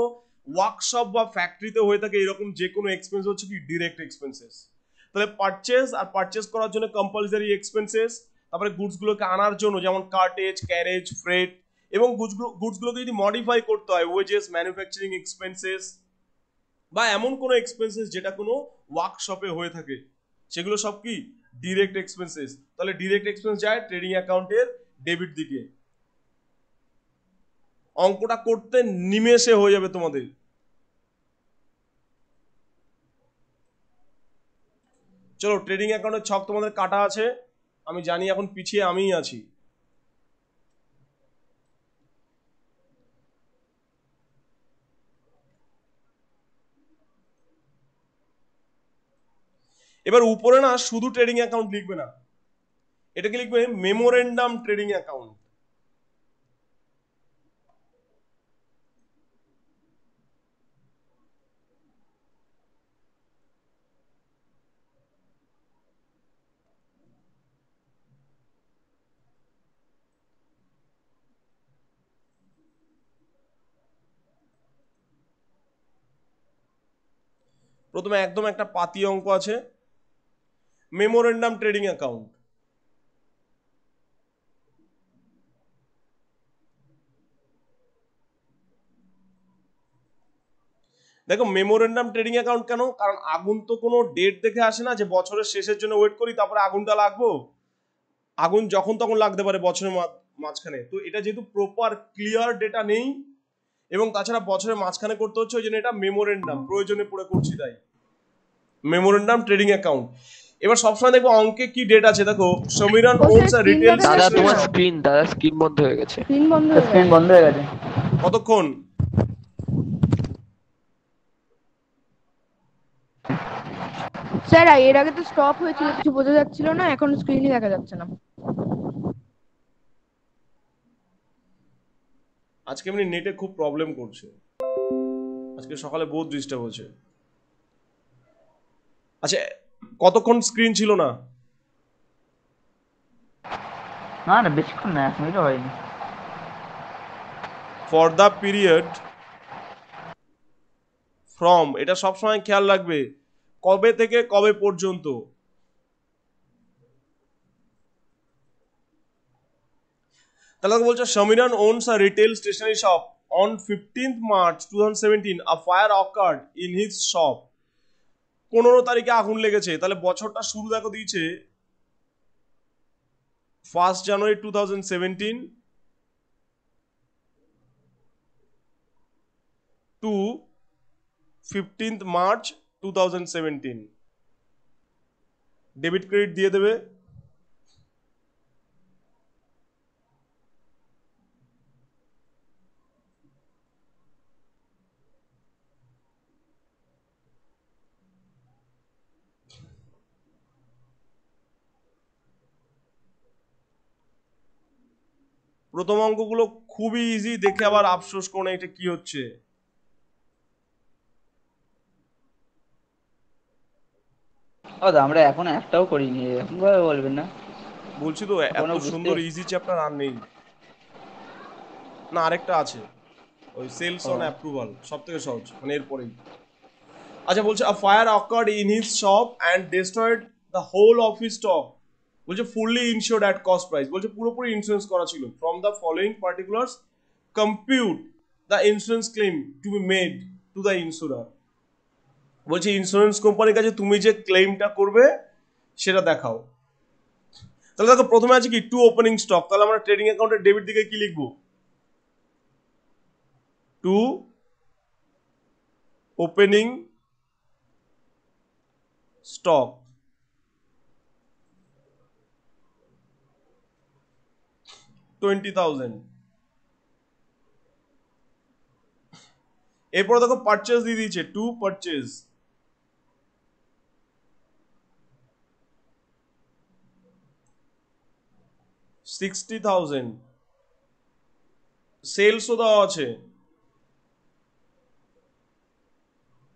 ওয়ার্কশপ বা ফ্যাক্টরিতে হয়ে থাকে এরকম যে কোনো এক্সপেন্স হচ্ছে কি ডিরেক্ট এক্সপেন্সেস। তাহলে পারচেজ আর পারচেজ করার জন্য কম্পালসারি এক্সপেন্সেস। তারপরে গুডসগুলোকে আনার জন্য যেমন কার্টেজ, ক্যারেজ, ফ্রেট, এবং গুডসগুলোকে যদি মডিফাই করতে হয় ওয়েজেস, ম্যানুফ্যাকচারিং এক্সপেন্সেস, বা এমন কোনো এক্সপেন্সেস যেটা কোনো ওয়ার্কশপে হয়ে থাকে, সেগুলো সব কি ডিরেক্ট এক্সপেন্সেস। তাহলে ডিরেক্ট এক্সপেন্স যায় ট্রেডিং অ্যাকাউন্টের ডেবিট দিকে। অঙ্কটা করতে নিমেষে হয়ে যাবে তোমাদের। চলো, ট্রেডিং অ্যাকাউন্টের ছক তোমাদের কাটা আছে, আমি জানি এখন পিছিয়ে আমিই আছি। এবার উপরে না শুধু ট্রেডিং অ্যাকাউন্ট লিখবে না, এটাকে লিখবে মেমোরেন্ডাম ট্রেডিং অ্যাকাউন্ট। প্রথমে একদম একটা পাতি অঙ্ক আছে, মেমোরেন্ডাম ট্রেডিং অ্যাকাউন্ট। দেখো মেমোরেন্ডাম ট্রেডিং অ্যাকাউন্ট কেন, কারণ আগুন তো কোনো ডেট দেখে আসে না যে বছরের শেষের জন্য ওয়েট করি তারপরে আগুনটা লাগবো। আগুন যখন তখন লাগতে পারে বছরের মাঝখানে। তো এটা যেহেতু প্রপার ক্লিয়ার ডেটা নেই, এবং তাছাড়া বছরের মাঝখানে করতে হচ্ছে, ওই জন্য এটা মেমোরেন্ডাম, প্রয়োজনে পড়ে করছি তাই মেমোরেন্ডাম ট্রেডিং অ্যাকাউন্ট। এবার সবসময় দেখবো অঙ্কে কি ডেট আছে, দেখো সমীরন ওনস আ রিটেল। দাদা তোমার স্ক্রিন বন্ধ হয়ে গেছে। স্ক্রিন বন্ধ হয়ে গেছে। কতক্ষণ? স্যার এর আগে তো স্টপ হয়েছিল, কিছু বোঝা যাচ্ছিল না, এখন স্ক্রিনই দেখা যাচ্ছে না। আজকে এমনি নেটে খুব প্রবলেম করছে, আজকে সকালে বহুত ডিস্টার্ব হচ্ছে। আচ্ছা, কতক্ষণ স্ক্রিন ছিল না? না না বেশিক্ষণ না, 1 মিনিটও হয়নি। ফর দ্য পিরিয়ড ফ্রম, এটা সবসময় খেয়াল রাখবে কবে থেকে কবে পর্যন্ত। তাহলে বলছে সমীরন owns a retail stationery shop on 15th March 2017 a fire occurred in his shop। 15 তারিখে আগুন লেগেছে, তাহলে বছরটা শুরু দেখো দিয়েছে 1 জানুয়ারি 2017 to 15th March 2017। Debit credit দিয়ে দেবে। প্রথম অঙ্কগুলো খুবই ইজি, দেখে আবার আফসোস করো না এটা কি হচ্ছে। ও দা আমরা এখন একটাও করিনি, এরকম ভাবে বলবেন না। বলছি তো এত এখনো বুঝতে। সুন্দর ইজি চ্যাপ্টার আর নেই। না আরেকটা আছে, ওই সেলস ও অন অ্যাপ্রুভাল, সব থেকে সহজ, মানে এরপরেই। আচ্ছা বলছে a fire occurred in his shop and destroyed the whole of his stock. বলছে fully insured at cost price, বলছে পুরোপুরি ইন্স্যুরেন্স করা ছিল। From the following particulars compute the insurance claim to be made to the insurer. বলছে insurance কোম্পানির কাছে তুমি যে ক্লেমটা করবে সেটা দেখাও। তাহলে দেখো প্রথমে আছে কি টু ওপেনিং স্টক, তাহলে আমরা ট্রেডিং অ্যাকাউন্টের ডেবিট দিকে কি লিখবো? To opening stock, 20,000। এরপরে দেখো পারচেজ দিয়ে দিয়েছে, টু পারচেজ, 60,000। সেলসও দেওয়া আছে,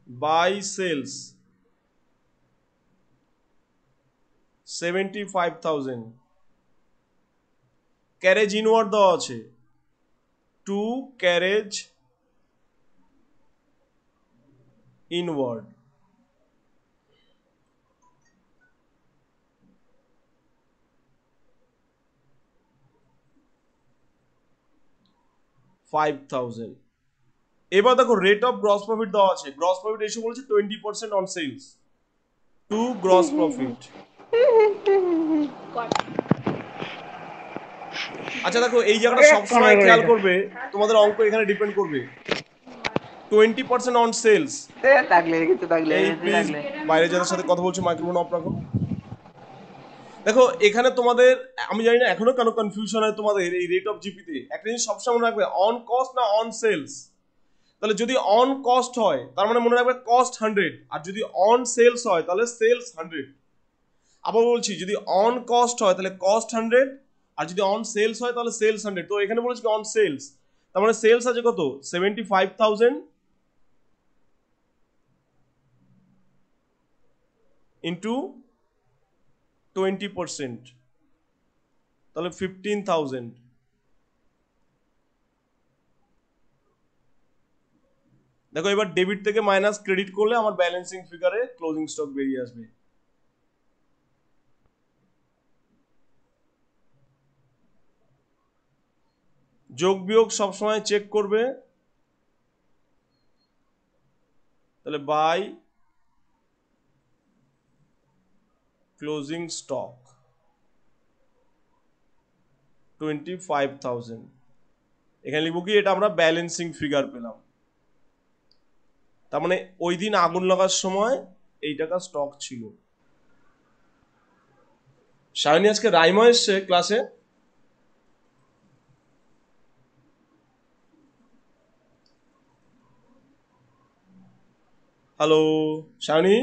বাই সেলস 75,000। ক্যারেজ ইনওয়ার্ড দেওয়া আছে, টু ক্যারেজ ইনওয়ার্ড, 5,000। এবার দেখো রেট অফ গ্রস প্রফিট দেওয়া আছে, গ্রস প্রফিট রেশিও বলছে 20% on sales, to gross profit. আচ্ছা দেখো এই জায়গাটা সবসময় খেয়াল করবে, তোমাদের অঙ্ক এখানে ডিপেন্ড করবে। 20% অন সেলস, থাকলে কিছু থাকলে এই বেশি প্লিজ থাকলে। বাইরে যাদের সাথে কথা বলছো মাইক্রোফোন অফ রাখো। দেখো এখানে তোমাদের, আমি জানি না এখনো কেন কনফিউশন হয় তোমাদের এই রেট অফ জিপিতে। একটা জিনিস সবসময় মনে রাখবে, অন কস্ট না অন সেলস। তাহলে যদি অন কস্ট হয় তার মানে মনে রাখবে কস্ট 100, আর যদি অন সেলস হয় তাহলে সেলস 100। আবার বলছি যদি অন কস্ট হয় তাহলে কস্ট 100, আর যদি অন সেলস হয় তাহলে সেলস 100। তো এখানে বলেছি অন সেলস, তার মানে সেলস আছে কত 75,000 ইন্টু 20%, তাহলে 15,000। দেখো এবার ডেবিট থেকে মাইনাস ক্রেডিট করলে আমার ব্যালেন্সিং ফিগারে ক্লোজিং স্টক বেরিয়ে আসবে। যোগ বিয়োগ সবসময় চেক করবে, তাহলে বাই ক্লোজিং স্টক 25,000। এখানে লিখবো কি এটা আমরা ব্যালেন্সিং ফিগার পেলাম, তার মানে ওই দিন আগুন লাগার সময় এই টাকা স্টক ছিল। সায়নী আজকে রাইমা এসছে ক্লাসে। হ্যালো সায়নী,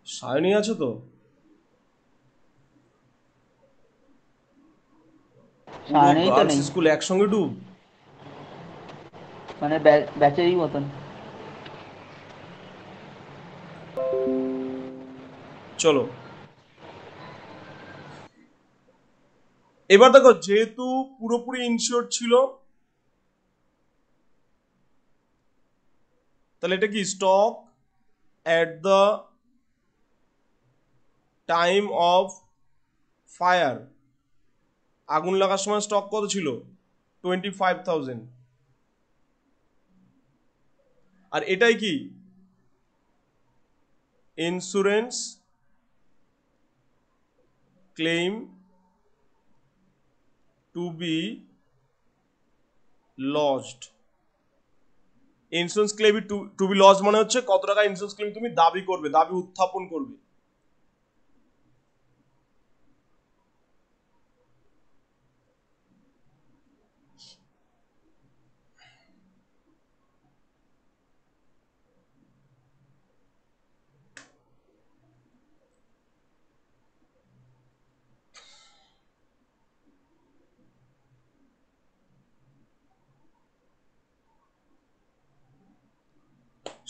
সায়নী আছো তো? পুরো ছাড়েই তো গার্লস নেই, স্কুল একসঙ্গে ডুব? মানে ব্যাচেরই মতন। চলো এবার দেখো, যেহেতু পুরোপুরি ইনশিওর ছিল, তাহলে এটা কি stock at the time of fire, আগুন লাগার সময় স্টক কত ছিল? 25,000। আর এটাই কি insurance claim to be lost. Insurance claim to be lost মানে হচ্ছে কত টাকা ইন্স্যুরেন্স ক্লেম তুমি দাবি করবে, দাবি উত্থাপন করবে।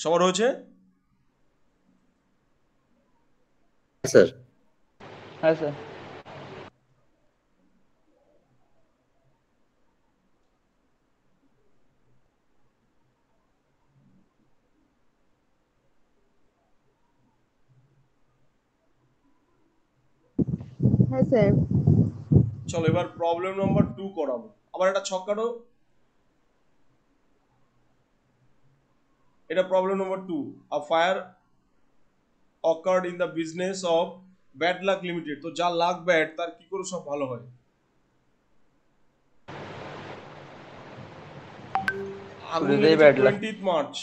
সবার হয়েছে? স্যার। হ্যাঁ স্যার। হ্যাঁ স্যার। চলো এবার প্রবলেম নাম্বার 2 করাবো। আবার একটা ছক কাটো। এটা problem number 2। A fire occurred in the business of bad luck limited. তো যার লাক ব্যাড তার কি করে সব ভালো হয়? আগুন শুরুতেই লেগেছে ব্যাড লাক। 20 মার্চ।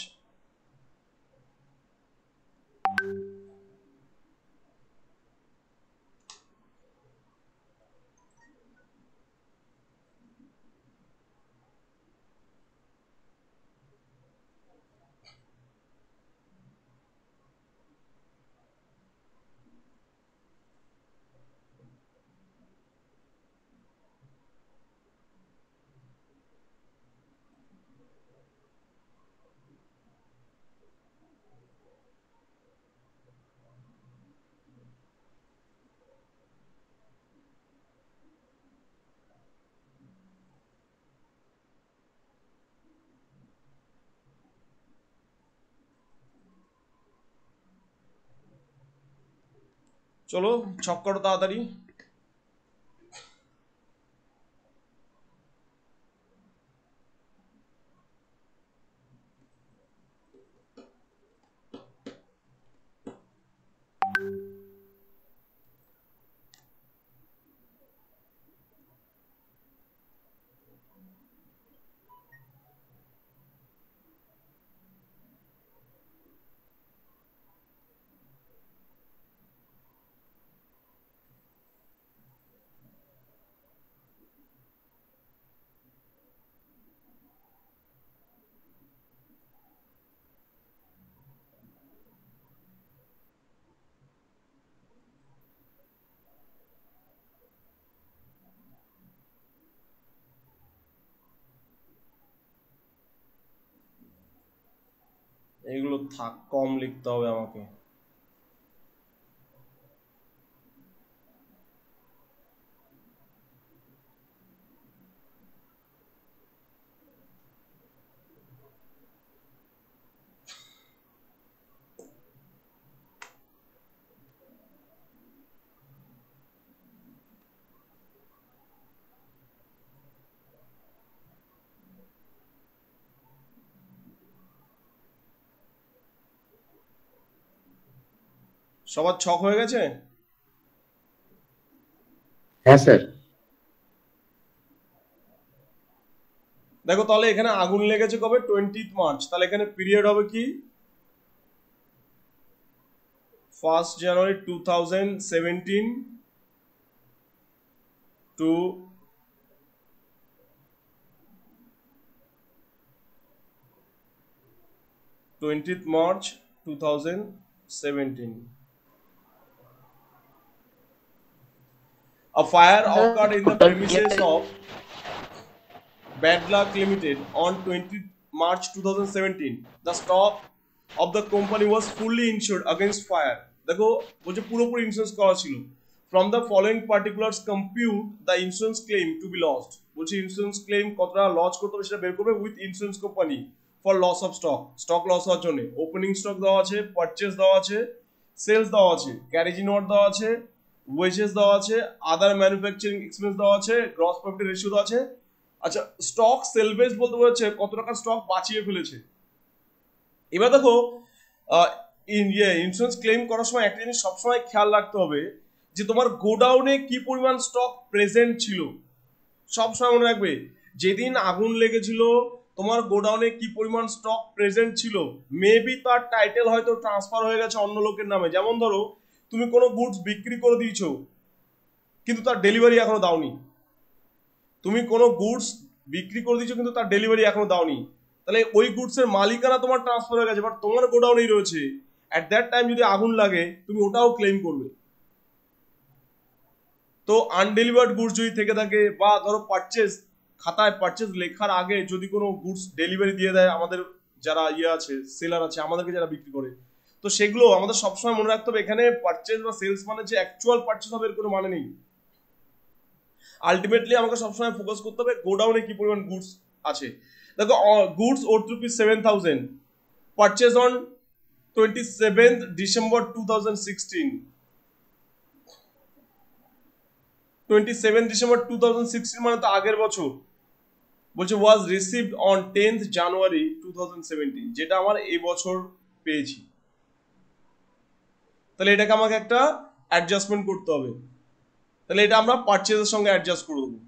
চলো ছক কাটো তাড়াতাড়ি। এগুলো থাক, কম লিখতে হবে আমাকে। সবার ছক হয়ে গেছে? হ্যাঁ স্যার। দেখো তাহলে এখানে আগুন লেগেছে কবে? 20 মার্চ। তাহলে এখানে পিরিয়ড হবে কি? 1 জানুয়ারি 2017 two 20 March 2017. A fire occurred in the premises of Bad Luck Limited on 20 March 2017. The stock of the company was fully insured against fire. দেখো বলছে পুরোপুরি ইন্স্যুরেন্স করা ছিল। From the following particulars compute the insurance claim to be lost. বলছে insurance claim কতটা loss করতে হবে সেটা বের করবে with insurance company for loss of stock loss হওয়ার জন্য। ওপেনিং স্টক দেওয়া আছে, পারচেজ দেওয়া আছে, সেলস দেওয়া আছে, ক্যারেজ ইনওয়ার্ড দেওয়া আছে, ওয়েজেস দেওয়া আছে, আদার ম্যানুফ্যাকচারিং এক্সপেন্স দেওয়া আছে, গ্রস প্রফিট রেশিও দেওয়া আছে। আচ্ছা, স্টক সেলভেজ বলতে বোঝাচ্ছে কত টাকার স্টক বাঁচিয়ে ফেলেছে। এবার দেখো ইন্স্যুরেন্স ক্লেম করার সময় একটা জিনিস সবসময় খেয়াল রাখতে হবে যে তোমার গোডাউনে কি পরিমাণ স্টক প্রেজেন্ট ছিল। সবসময় মনে রাখবে যেদিন আগুন লেগেছিল তোমার গোডাউনে কি পরিমাণ স্টক প্রেজেন্ট ছিল। মেবি তার টাইটেল হয়তো ট্রান্সফার হয়ে গেছে অন্য লোকের নামে। যেমন ধরো তুমি কোনো গুডস বিক্রি করে দিয়েছো কিন্তু তার ডেলিভারি এখনো দাওনি। তুমি কোনো গুডস বিক্রি করে দিয়েছো কিন্তু তার ডেলিভারি এখনো দাওনি, তাহলে ওই গুডসের মালিকানা তোমার ট্রান্সফার হয়ে গেছে বাট তোমার গোডাউনেই রয়েছে। অ্যাট দ্যাট টাইম যদি আগুন লাগে তুমি ওটাও ক্লেম করবে। তো আনডেলিভার্ড গুডস যদি থেকে থাকে বা ধরো পারচেজ খাতায় পারচেজ লেখার আগে যদি কোনো গুডস ডেলিভারি দিয়ে দেয় আমাদের যারা আছে সেলার আছে আমাদেরকে যারা বিক্রি করে, তো সেগুলো আমাদের সবসময় মনে রাখতে হবে এখানে পারচেজ বা সেলস মানে যে অ্যাকচুয়াল পারচেজ হবে এর কোনো মানে নেই। আলটিমেটলি আমাকে সবসময় ফোকাস করতে হবে গোডাউনে কি পরিমাণ গুডস আছে। দেখো goods worth ₹7,000 purchase on 27th December 2016। 27 December 2016 মানে তো আগের বছর। বলছে was received on 10th January 2017, যেটা আমার এই বছর পেয়েছি। তাহলে এটাকে আমাকে একটা অ্যাডজাস্টমেন্ট করতে হবে। তাহলে এটা আমরা পারচেজের সঙ্গে অ্যাডজাস্ট করে দেবো।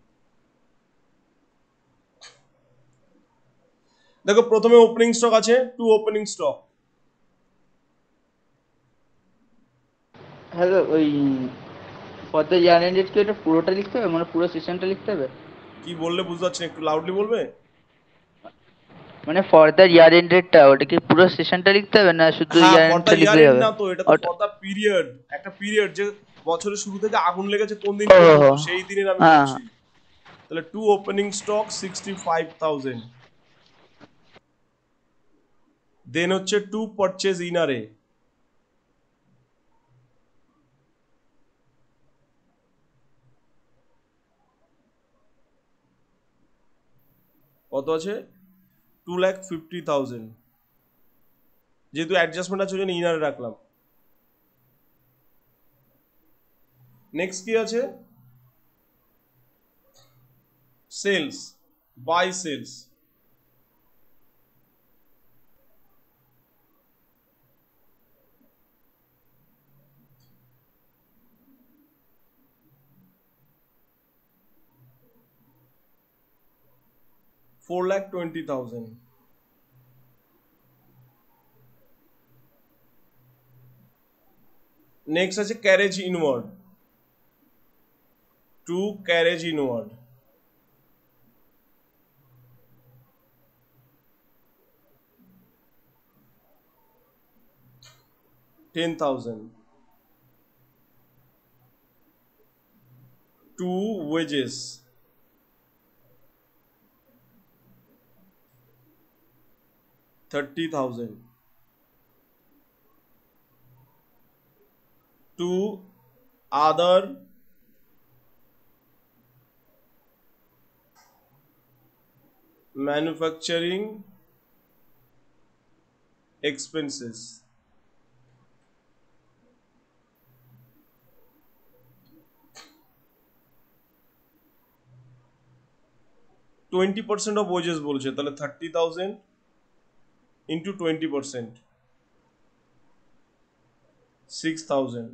দেখো প্রথমে ওপেনিং স্টক আছে, টু ওপেনিং স্টক। হ্যালো, ওই ফর দ্য ইয়ার এন্ডেড কি এটা পুরোটা লিখতে হবে, মানে পুরো সেশনটা লিখতে হবে? কি বললে বুঝতে পারছি না, একটু লাউডলি বলবে? মানে ফর দ্য ইয়ার এন্ডেডটা ওটা কি পুরো সেশনটা লিখতে হবে না শুধু হ্যাঁ, ইয়ার ফর দ্য এন্ডটা ইয়ার লিখলেই এন্ড হবে? না তো, এটা তো ফর দ্য পিরিয়ড, একটা পিরিয়ড যে বছরের শুরু থেকে আগুন লেগেছে কোন দিন ও, পর্যন্ত সেই দিনের আমি হ্যাঁ। বলছি। তাহলে টু ওপেনিং স্টক 65,000, দেন হচ্ছে টু পারচেজ ইনারে কত আছে 2,50,000, যেহেতু অ্যাডজাস্টমেন্ট আছে ওই জন্য ইনারে রাখলাম। নেক্সট কি আছে সেলস, বাই সেলস, $4,20,000। নেক্সট আছে carriage inward, to carriage inward, $10,000। To wages, $30,000। to other manufacturing expenses, $20% of wages বলছে, তাহলে 30,000 into 20%, 6,000।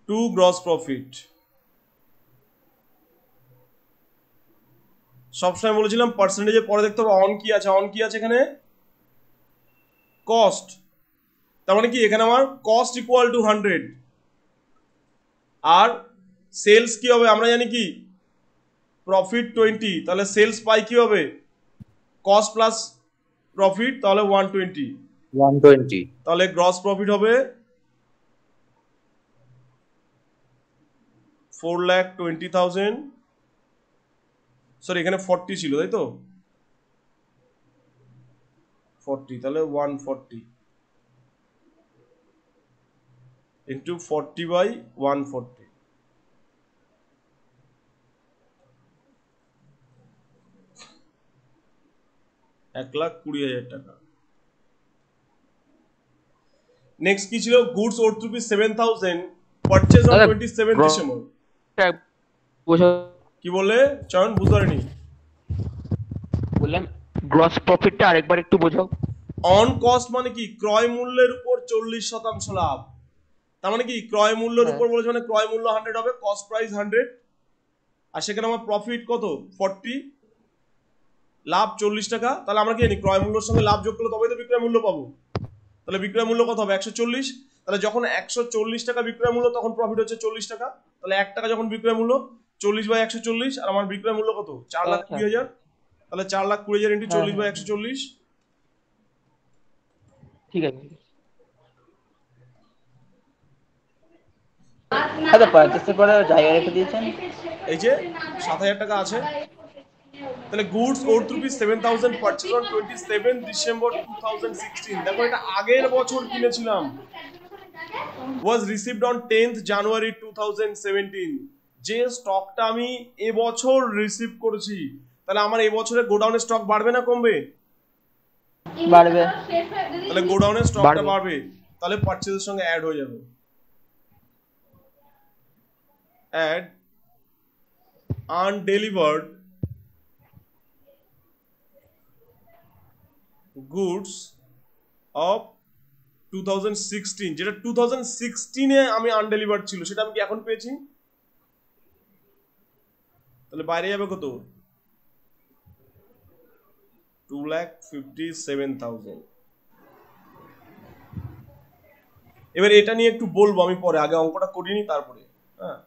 টু গ্রস প্রফিট, সবসময় বলেছিলাম পার্সেন্টেজের পরে দেখতে হবে অন কি আছে, অন কি আছে এখানে কস্ট, তার মানে কি এখানে আমার কস্ট ইকুয়াল টু 100 আর সেলস কি হবে আমরা জানি কি প্রফিট 20, তাহলে সেলস পাই কি হবে কস্ট প্লাস প্রফিট, তাহলে 120, তাহলে গ্রস প্রফিট হবে 4,20,000 সরি এখানে 40 ছিল তাই তো, 40, তাহলে 140 ইন্টু 40/140, 1,20,000 টাকা। নেক্সট কি ছিল, goods worth rupees 7,000 purchase on দাদা, 27 ডিসেম্বর। বোঝাও। কি বললে চয়ন, বুঝতে পারিনি। বললাম গ্রস প্রফিটটা আরেকবার একটু বোঝাও। অন কস্ট মানে কি, ক্রয় মূল্যের উপর 40% লাভ। তার মানে কি ক্রয় মূল্যের উপর বলেছে, মানে ক্রয় মূল্য 100 হবে, কস্ট প্রাইস 100, আর সেখানে আমার প্রফিট কত 40, লাভ 40 টাকা। তাহলে আমরা কি জানি ক্রয় মূল্যের সঙ্গে লাভ যোগ করলে তবেই তো বিক্রয় মূল্য পাবো। তাহলে বিক্রয় মূল্য কত হবে 140, তাহলে যখন 140 টাকা বিক্রয় মূল্য তখন প্রফিট হচ্ছে 40 টাকা। তাহলে 1 টাকা যখন বিক্রয় মূল্য, 40/140, আর আমার বিক্রয় মূল্য কত 4,20,000, তাহলে 4,20,000 ইন্টু 40/140। ঠিক আছে। দাদা পারচেসের পরে জায়গা রেখে দিয়েছেন, এই যে 7,000 টাকা আছে। তাহলে goods worth rupees 7,000 purchase on 27 December 2016। দেখো এটা আগের বছর কিনেছিলাম, ওয়াজ রিসিভড অন 10th জানুয়ারি 2017। যে স্টকটা আমি এবছর রিসিভ করেছি, তাহলে আমার এবছরে গোডাউনের স্টক বাড়বে না কমবে? বাড়বে। তাহলে গোডাউনের স্টকটা বাড়বে, তাহলে পারচেজের সঙ্গে অ্যাড হয়ে যাবে। অ্যাড আনডেলিভার্ড গুডস অফ 2016, যেটা 2016 এ আমি আনডেলিভার্ড ছিল, সেটা আমি কি এখন পেয়েছি? তাহলে বাইরে যাবে কত 2,57,000। এবার এটা নিয়ে একটু বলবো আমি পরে, আগে অঙ্কটা করিনি তারপরে। হ্যাঁ,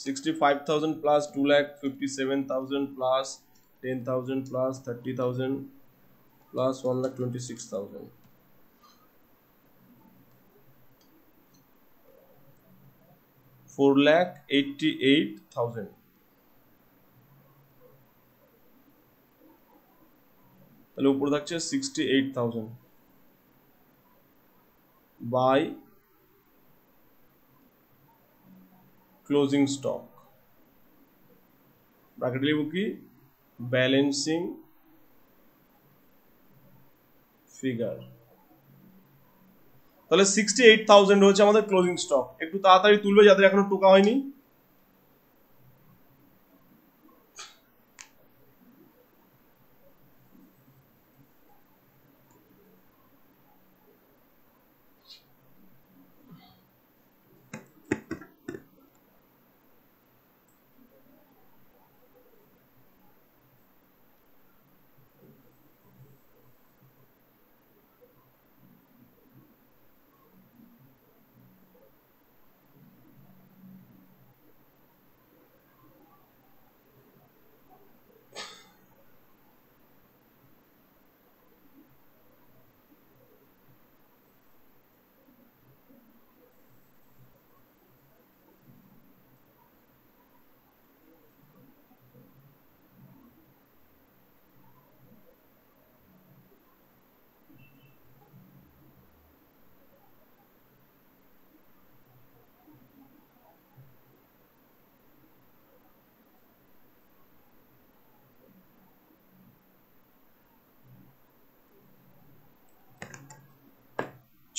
$65,000 plus 2,57,000 plus 10,000 plus 30,000 plus 1,26,000, 4,88,000। তাহলে উপরে থাকছে 68,000 বাই ক্লোজিং স্টক, ব্র্যাকেটে লিখব কি ব্যালেন্সিং ফিগার। তাহলে 68,000 হচ্ছে আমাদের ক্লোজিং স্টক। একটু তাড়াতাড়ি তুলবে যাদের এখনো টোকা হয়নি।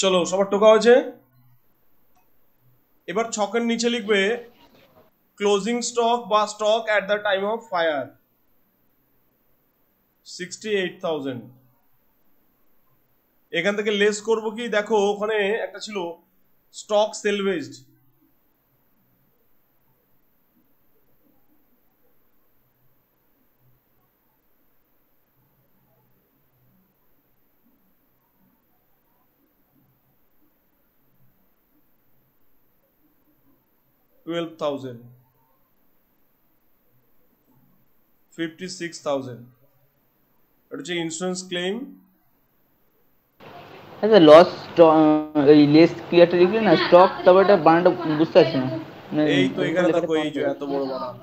চলো সবার টোকা হয়েছে। এবার ছকের নিচে লিখবে ক্লোজিং স্টক বা stock at the time of fire 68,000। এখান থেকে লেস করব কি, দেখো ওখানে একটা ছিল স্টক সেলভেজড, 12,000, 56,000। এটা হচ্ছে ইন্স্যুরেন্স ক্লেম। আচ্ছা লস এই লেস ক্লিয়ারটা লিখলে না স্টক, তারপর এটা বানানটা বুঝতে পারছি না মানে এই তো এখানে লেখাটা দেখো, এই যে পাওয়া এত বড় বানান,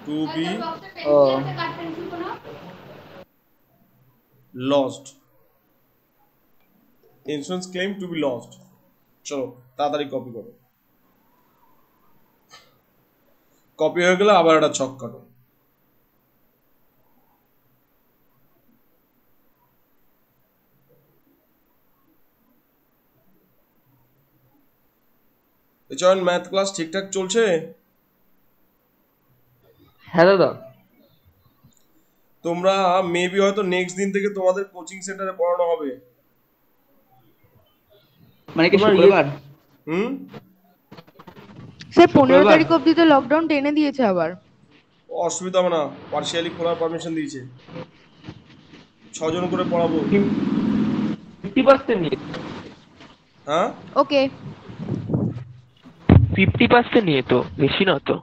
টু বি ও lost, insurance claim to be lost. চলো তাড়াতাড়ি কপি করো, কপি হয়ে গেলে আবার একটা ছক কাটো। চয়ন ম্যাথ ক্লাস ঠিকঠাক চলছে? হ্যাঁ দাদা। তোমরা মেবি হয়তো নেক্সট দিন থেকে তোমাদের কোচিং সেন্টারে পড়ানো হবে। মানে কি তোমার শুক্রবার? হুম, স্যার 15 শুক্রবার? তারিখ অবধি তো লকডাউন টেনে দিয়েছে আবার। অসুবিধা হবে না, পার্শিয়ালি খোলার পারমিশন দিয়েছে। 6 জন করে পড়াবো। 50% নিয়ে, হ্যাঁ, ওকে। 50% নিয়ে তো বেশি না তো?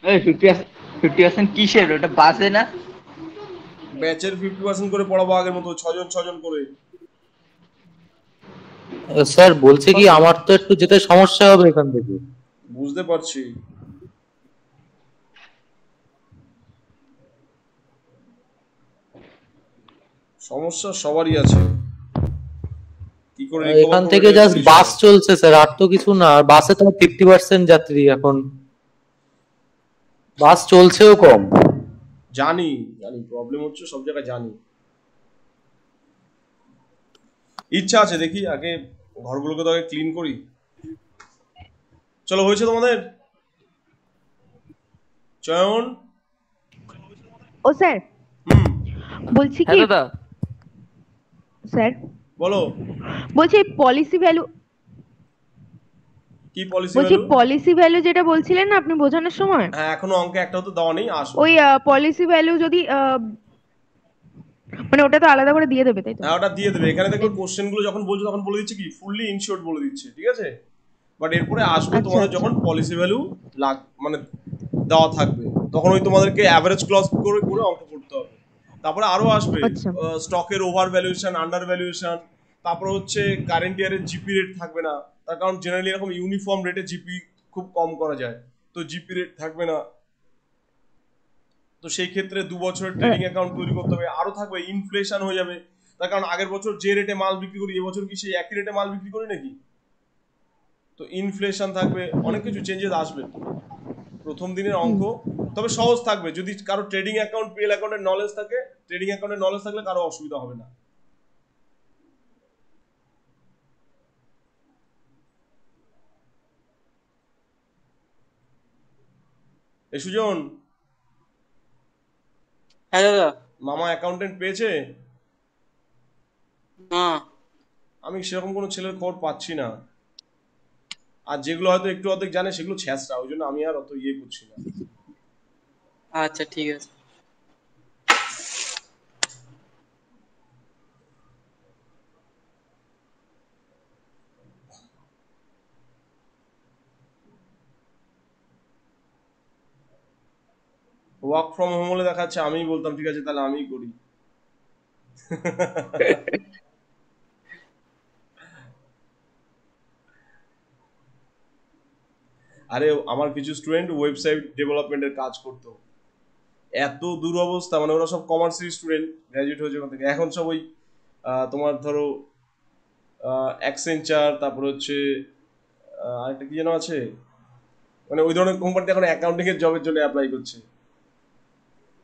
এই 50% কিসের? ওটা বাসে না? ব্যাচের 50% করে পড়াবো আগের মতো, 6 জন করে। স্যার বলছে কি আমার তো একটু যেতে সমস্যা হবে এখান থেকে। বুঝতে পারছি। সমস্যা সবারই আছে, কি করে রিকভার এখান করবে থেকে এটাই জাস্ট বুঝি বাস সবাই। চলছে স্যার, আর তো কিছু না। আর বাসে তো 50% যাত্রী এখন, বাস চলছেও কম। জানি জানি প্রবলেম হচ্ছে সব জায়গায়, জানি। ইচ্ছা আছে, দেখি আগে ঘরগুলোকে তো আগে ক্লিন করি। চলো, হয়েছে তোমাদের চয়ন? ও স্যার হুম, বলছি হ্যাঁ কি দাদা। স্যার, বলো বলছি পলিসি ভ্যালু, কি পলিসি বলছি ভ্যালু? পলিসি ভ্যালু যেটা বলছিলেন না আপনি বোঝানোর সময়, হ্যাঁ, এখনো অঙ্কে একটাও তো দেওয়া নেই, আসবে। ওই পলিসি ভ্যালু যদি মানে ওটা তো আলাদা করে দিয়ে দেবে তাই তো? হ্যাঁ, ওটা দিয়ে দেবে। এখানে দেখবে কোশ্চেন গুলো যখন বলছে তখন বলে দিচ্ছে কি ফুললি ইনশিওর্ড বলে দিচ্ছে, ঠিক আছে। বাট এরপরে আসবে আচ্ছা তোমাদের আচ্ছা যখন পলিসি ভ্যালু মানে দেওয়া থাকবে, তখন ওই তোমাদেরকে অ্যাভারেজ ক্লজ করে করে অঙ্ক করতে হবে। তারপরে আরো আসবে আচ্ছা স্টকের ওভার ভ্যালুয়েশন, আন্ডার ভ্যালুয়েশন। তারপরে হচ্ছে কারেন্ট ইয়ারের জিপি রেট থাকবে না, তার কারণ জেনারেলি এরকম ইউনিফর্ম রেটে জিপি খুব কম করা যায়, তো জিপি রেট থাকবে না। তো সেই ক্ষেত্রে 2 বছরের ট্রেডিং অ্যাকাউন্ট তৈরি করতে হবে। আরো থাকবে ইনফ্লেশন হয়ে যাবে, তার কারণ আগের বছর যে রেটে মাল বিক্রি করি এবছর কি সেই একই রেটে মাল বিক্রি করি নাকি, তো ইনফ্লেশন থাকবে, অনেক কিছু চেঞ্জেস আসবে প্রথম দিনের অঙ্ক। তবে সহজ থাকবে যদি কারো ট্রেডিং অ্যাকাউন্ট, পিএল অ্যাকাউন্টের নলেজ থাকে। ট্রেডিং অ্যাকাউন্টের নলেজ থাকলে কারো অসুবিধা হবে না। এ সুজন, হ্যাঁ দাদা। মামা অ্যাকাউন্টেন্ট পেয়েছে? না। আমি সেরকম কোনো ছেলের খবর পাচ্ছি না। আর যেগুলো হয়তো একটু অর্ধেক জানে সেগুলো ছ্যাঁচড়া, ওই জন্য আমি আর অত ইয়ে করছি না। আচ্ছা ঠিক আছে। ওয়ার্ক ফ্রম হোম হলে দেখাচ্ছে আমিই বলতাম ঠিক আছে তাহলে আমিই করি। আরে আমার কিছু স্টুডেন্ট ওয়েবসাইট ডেভেলপমেন্টের কাজ করতো, এত দুরবস্থা, মানে ওরা সব কমার্সের স্টুডেন্ট, গ্র্যাজুয়েট হয়েছে ওখান থেকে, এখন সব ওই তোমার ধরো অ্যাকসেঞ্চার, তারপর হচ্ছে আরেকটা কি যেন আছে, মানে ওই ধরনের কোম্পানিতে এখন অ্যাকাউন্টিং এর জবের জন্য অ্যাপ্লাই করছে।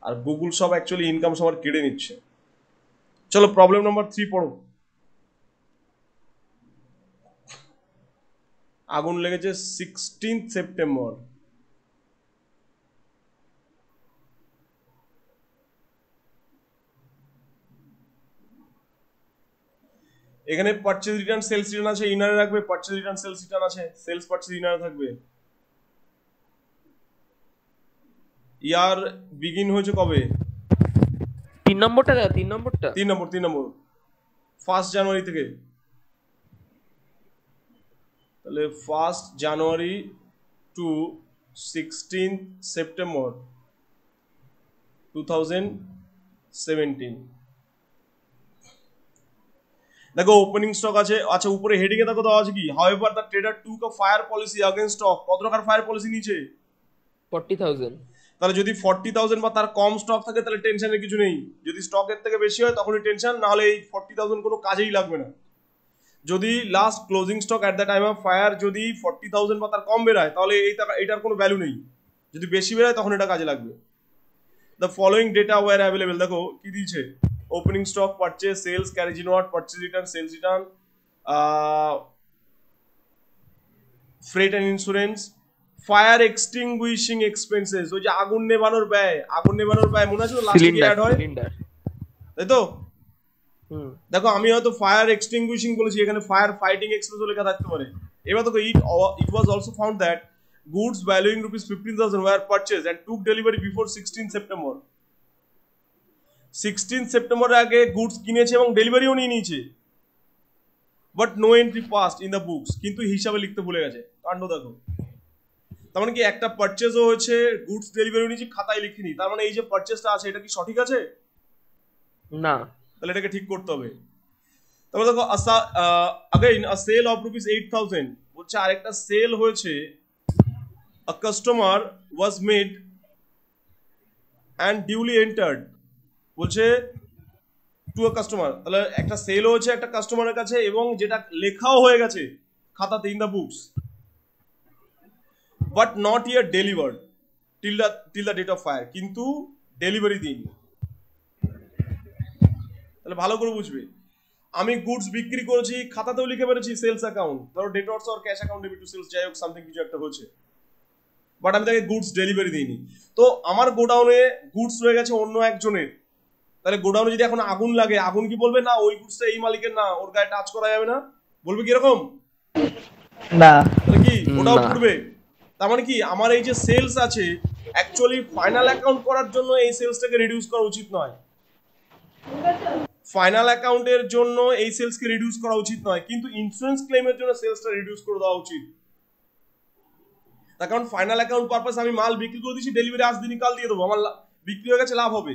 আর গুগল সব অ্যাকচুয়ালি ইনকাম সবার কেড়ে নিচ্ছে। চলো প্রবলেম নাম্বার 3 পড়ো। আগুন লেগেছে 16 সেপ্টেম্বর। এখানে পারচেজ রিটার্ন, সেলস রিটার্ন আছে, ইনারে রাখবে। পারচেজ রিটার্ন, সেলস রিটার্ন আছে, সেলস পারচেজ ইনারে থাকবে। ইয়ার বিগিন হয়েছে কবে? 3 নম্বরটা দাদা, 3 নম্বরটা। 3 নম্বর 1 জানুয়ারি থেকে। তাহলে 1st জানুয়ারি টু 16th সেপ্টেম্বর 2017। দেখো ওপেনিং স্টক আছে, আচ্ছা উপরে হেডিং এ দেখো দেওয়া আছে কি, however the trader took a fire policy against stock. কত টাকার ফায়ার পলিসি নিচে? 40,000। তাহলে যদি 40,000 বা তার কম স্টক থাকে তাহলে টেনশনের কিছু নেই, যদি স্টকের থেকে বেশি হয় তখনই টেনশন, না হলে এই 40,000 কোনো কাজেই লাগবে না। যদি last closing stock at the time of fire যদি 40,000 বা তার কম বেরায় তাহলে এইটার কোনো ভ্যালু নেই, যদি বেশি বেরায় তখন এটা কাজে লাগবে। The following data were available, দেখো কি দিয়েছে, opening stock, purchase, sales, carriage inward, purchase return, sales return, freight and insurance, fire extinguishing expenses, ওই যে আগুন নেভানোর ব্যয় মনে আছে তো লাস্টে কি অ্যাড হয়, তাই তো? দেখো আমি হয়তো ফায়ার এক্সটিংগুইশিং বলেছি, এখানে ফায়ার ফাইটিং এক্সপেন্সও লেখা থাকতে পারে। এবার দেখো it was also found that goods valuing rupees 15,000 were purchased and took delivery before 16 September। 16 সেপ্টেম্বরের আগে গুডস কিনেছে এবং ডেলিভারিও নিয়ে নিয়েছে, but no entry passed in the books, কিন্তু হিসাবে লিখতে ভুলে গেছে। কাণ্ড দেখো, তার মানে কি একটা পারচেজও হয়েছে, গুডস ডেলিভারিও নিয়েছে, খাতায় লিখিনি, তার মানে এই যে পারচেজটা আছে এটা কি সঠিক আছে? না। তাহলে এটাকে ঠিক করতে হবে। তারপর দেখো again a sale of rupees 8,000 বলছে, আরেকটা সেল হয়েছে, a customer was made and duly entered বলছে টু আ কাস্টমার, তাহলে একটা সেল হয়েছে একটা কাস্টমারের কাছে এবং যেটা লেখাও হয়ে গেছে খাতাতে in the books, but not yet delivered till the date of fire, কিন্তু ডেলিভারি দিন। তাহলে ভালো করে বুঝবে, আমি গুডস বিক্রি করেছি, খাতাতেও লিখে পেরেছি সেলস অ্যাকাউন্ট, ধরো debtors or cash account debit to sales, যাই হোক সামথিং কিছু একটা হয়েছে, বাট আমি তাকে গুডস ডেলিভারি দিইনি। তো আমার গোডাউনে গুডস রয়ে গেছে অন্য একজনের, তাহলে গোডাউনে যদি এখন আগুন লাগে, আগুন কি বলবে না ওই গুডসটা এই মালিকের না, ওর গায়ে টাচ করা যাবে না? বলবে কি এরকম? না। তাহলে কি ওটাও পড়বে? তার মানে কি আমার এই যে সেলস আছে অ্যাকচুয়ালি ফাইনাল অ্যাকাউন্ট করার জন্য এই সেলসটাকে রিডিউস করা উচিত নয়, ফাইনাল অ্যাকাউন্টের জন্য এই সেলসকে রিডিউস করা উচিত নয়, কিন্তু ইন্স্যুরেন্স ক্লেমের জন্য সেলসটা রিডিউস করে দেওয়া উচিত। তার কারণ ফাইনাল অ্যাকাউন্ট পারপাস আমি মাল বিক্রি করে দিচ্ছি, ডেলিভারি আজ দিনই কাল দিয়ে দেবো, আমার বিক্রি হয়ে গেছে, লাভ হবে।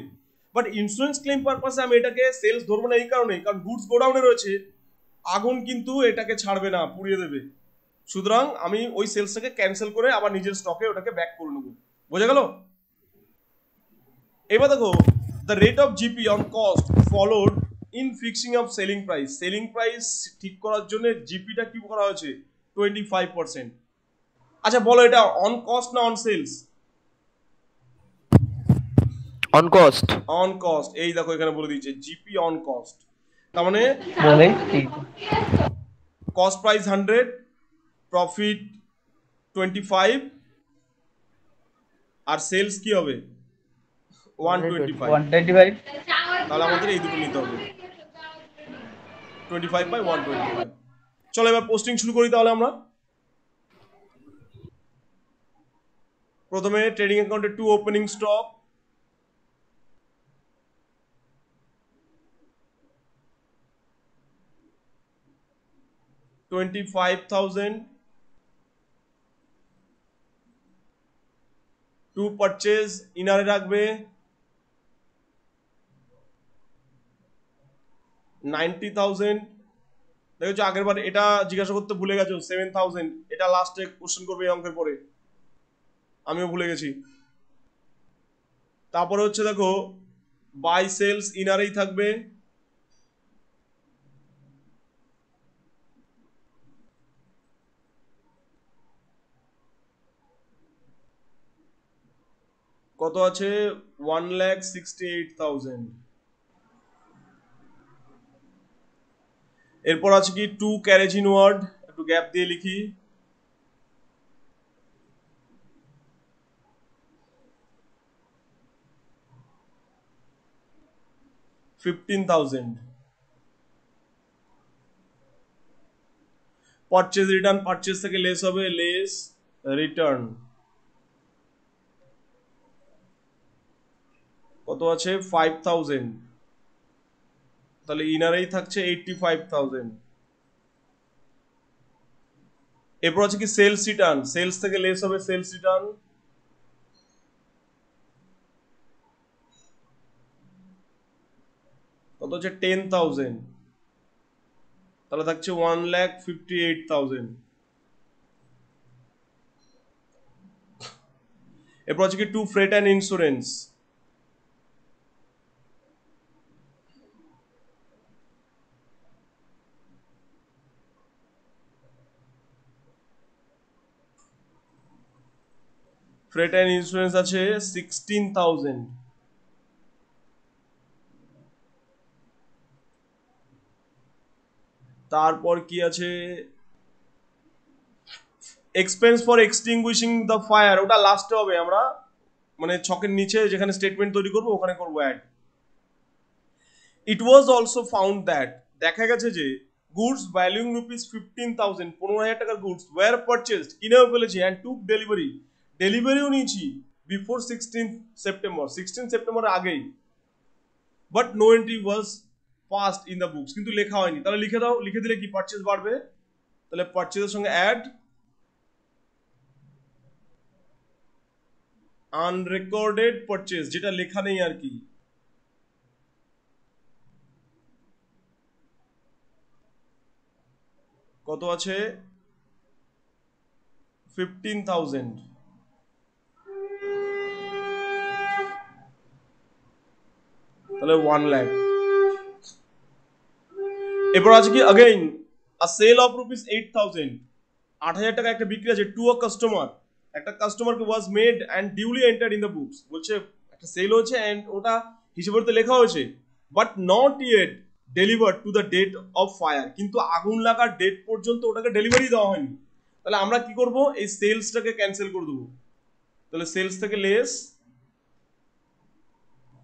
বাট ইন্স্যুরেন্স ক্লেম পারপাসে আমি এটাকে সেলস ধরবো না এই কারণে, কারণ গুডস গোডাউনে রয়েছে, আগুন কিন্তু এটাকে ছাড়বে না, পুড়িয়ে দেবে, সুতরাং আমি ওই সেলসটাকে ক্যান্সেল করে আবার নিজের স্টকে ওটাকে ব্যাক করে নেবো। বোঝা গেল? এবার দেখো the rate of GP on cost followed in fixing of selling price, selling price ঠিক করার জন্য জিপিটা কি করা হয়েছে 25%। আচ্ছা বলো এটা অন কস্ট না on sales? On cost. On cost, এই দেখো এখানে বলে দিয়েছে জিপি অন কস্ট, তার মানে কস্ট প্রাইস 100, প্রফিট 25, আর সেলস কি হবে 125। তাহলে আমাদের এই দুটো নিতে হবে 25/125। চলো এবার পোস্টিং শুরু করি তাহলে আমরা। প্রথমে ট্রেডিং অ্যাকাউন্টে to opening stock, $25,000, to purchase ইনারে রাখবে 90,000। দেখো আগের বার এটা জিজ্ঞাসা করতে ভুলে গেছো 7,000, এটা লাস্টে কোশ্চেন করবে এই অঙ্কের পরে, আমিও ভুলে গেছি। তারপরে হচ্ছে দেখো বাই সেলস ইনারেই থাকবে কত আছে 1,68,000। এরপর আছে কি টু ক্যারেজ ইনওয়ার্ড, একটু গ্যাপ দিয়ে লিখি, $15,000। পারচেজ রিটার্ন, পারচেজ থেকে লেস হবে, লেস রিটার্ন কত আছে 5,000, তাহলে ইনারেই থাকছে 85,000। এরপর আছে কি সেলস রিটার্ন, সেলস থেকে লেস হবে সেলস রিটার্ন। কত হচ্ছে 10,000, তাহলে থাকছে 1,58,000। এরপর আছে কি to freight and insurance, freight and insurance আছে 16,000। তারপর কি আছে expense for extinguishing the fire, ওটা লাস্টে হবে, আমরা মানে ছকের নিচে যেখানে স্টেটমেন্ট তৈরি করবো ওখানে করবো add. It was also found that, দেখা গেছে যে গুডস ভ্যালুইং রুপিস 15,000, 15,000 টাকার গুডস ওয়ার পারচেজড, কিনেও ফেলেছি, অ্যান্ড টুক ডেলিভারি, ডেলিভারিও নিয়েছি বিফোর 16 সেপ্টেম্বর, 16 সেপ্টেম্বরের আগেই, but no entry was passed in the books, কিন্তু লেখা হয়নি। তাহলে লিখে দাও, লিখে দিলে কি পারচেজ বাড়বে, তাহলে পারচেজের সঙ্গে অ্যাড আনরেকর্ডেড পারচেজ, যেটা লেখা নেই আর কি। কত আছে 15,000, তাহলে 1 লাখ। এরপর আছে কি again a sale of rupees 8,000, 8,000 টাকা একটা বিক্রি আছে টু আ কাস্টমার, একটা কাস্টমারকে was made and duly entered in the books, বলছে একটা সেল হয়েছে এন্ড ওটা হিসাবে লেখা হয়েছে, but not yet delivered to the date of fire, কিন্তু আগুন লাগার ডেট পর্যন্ত ওটাকে ডেলিভারি দেওয়া হয়নি। তাহলে আমরা কি করব, এই সেলসটাকে ক্যান্সেল করে দেবো। তাহলে সেলস থেকে লেস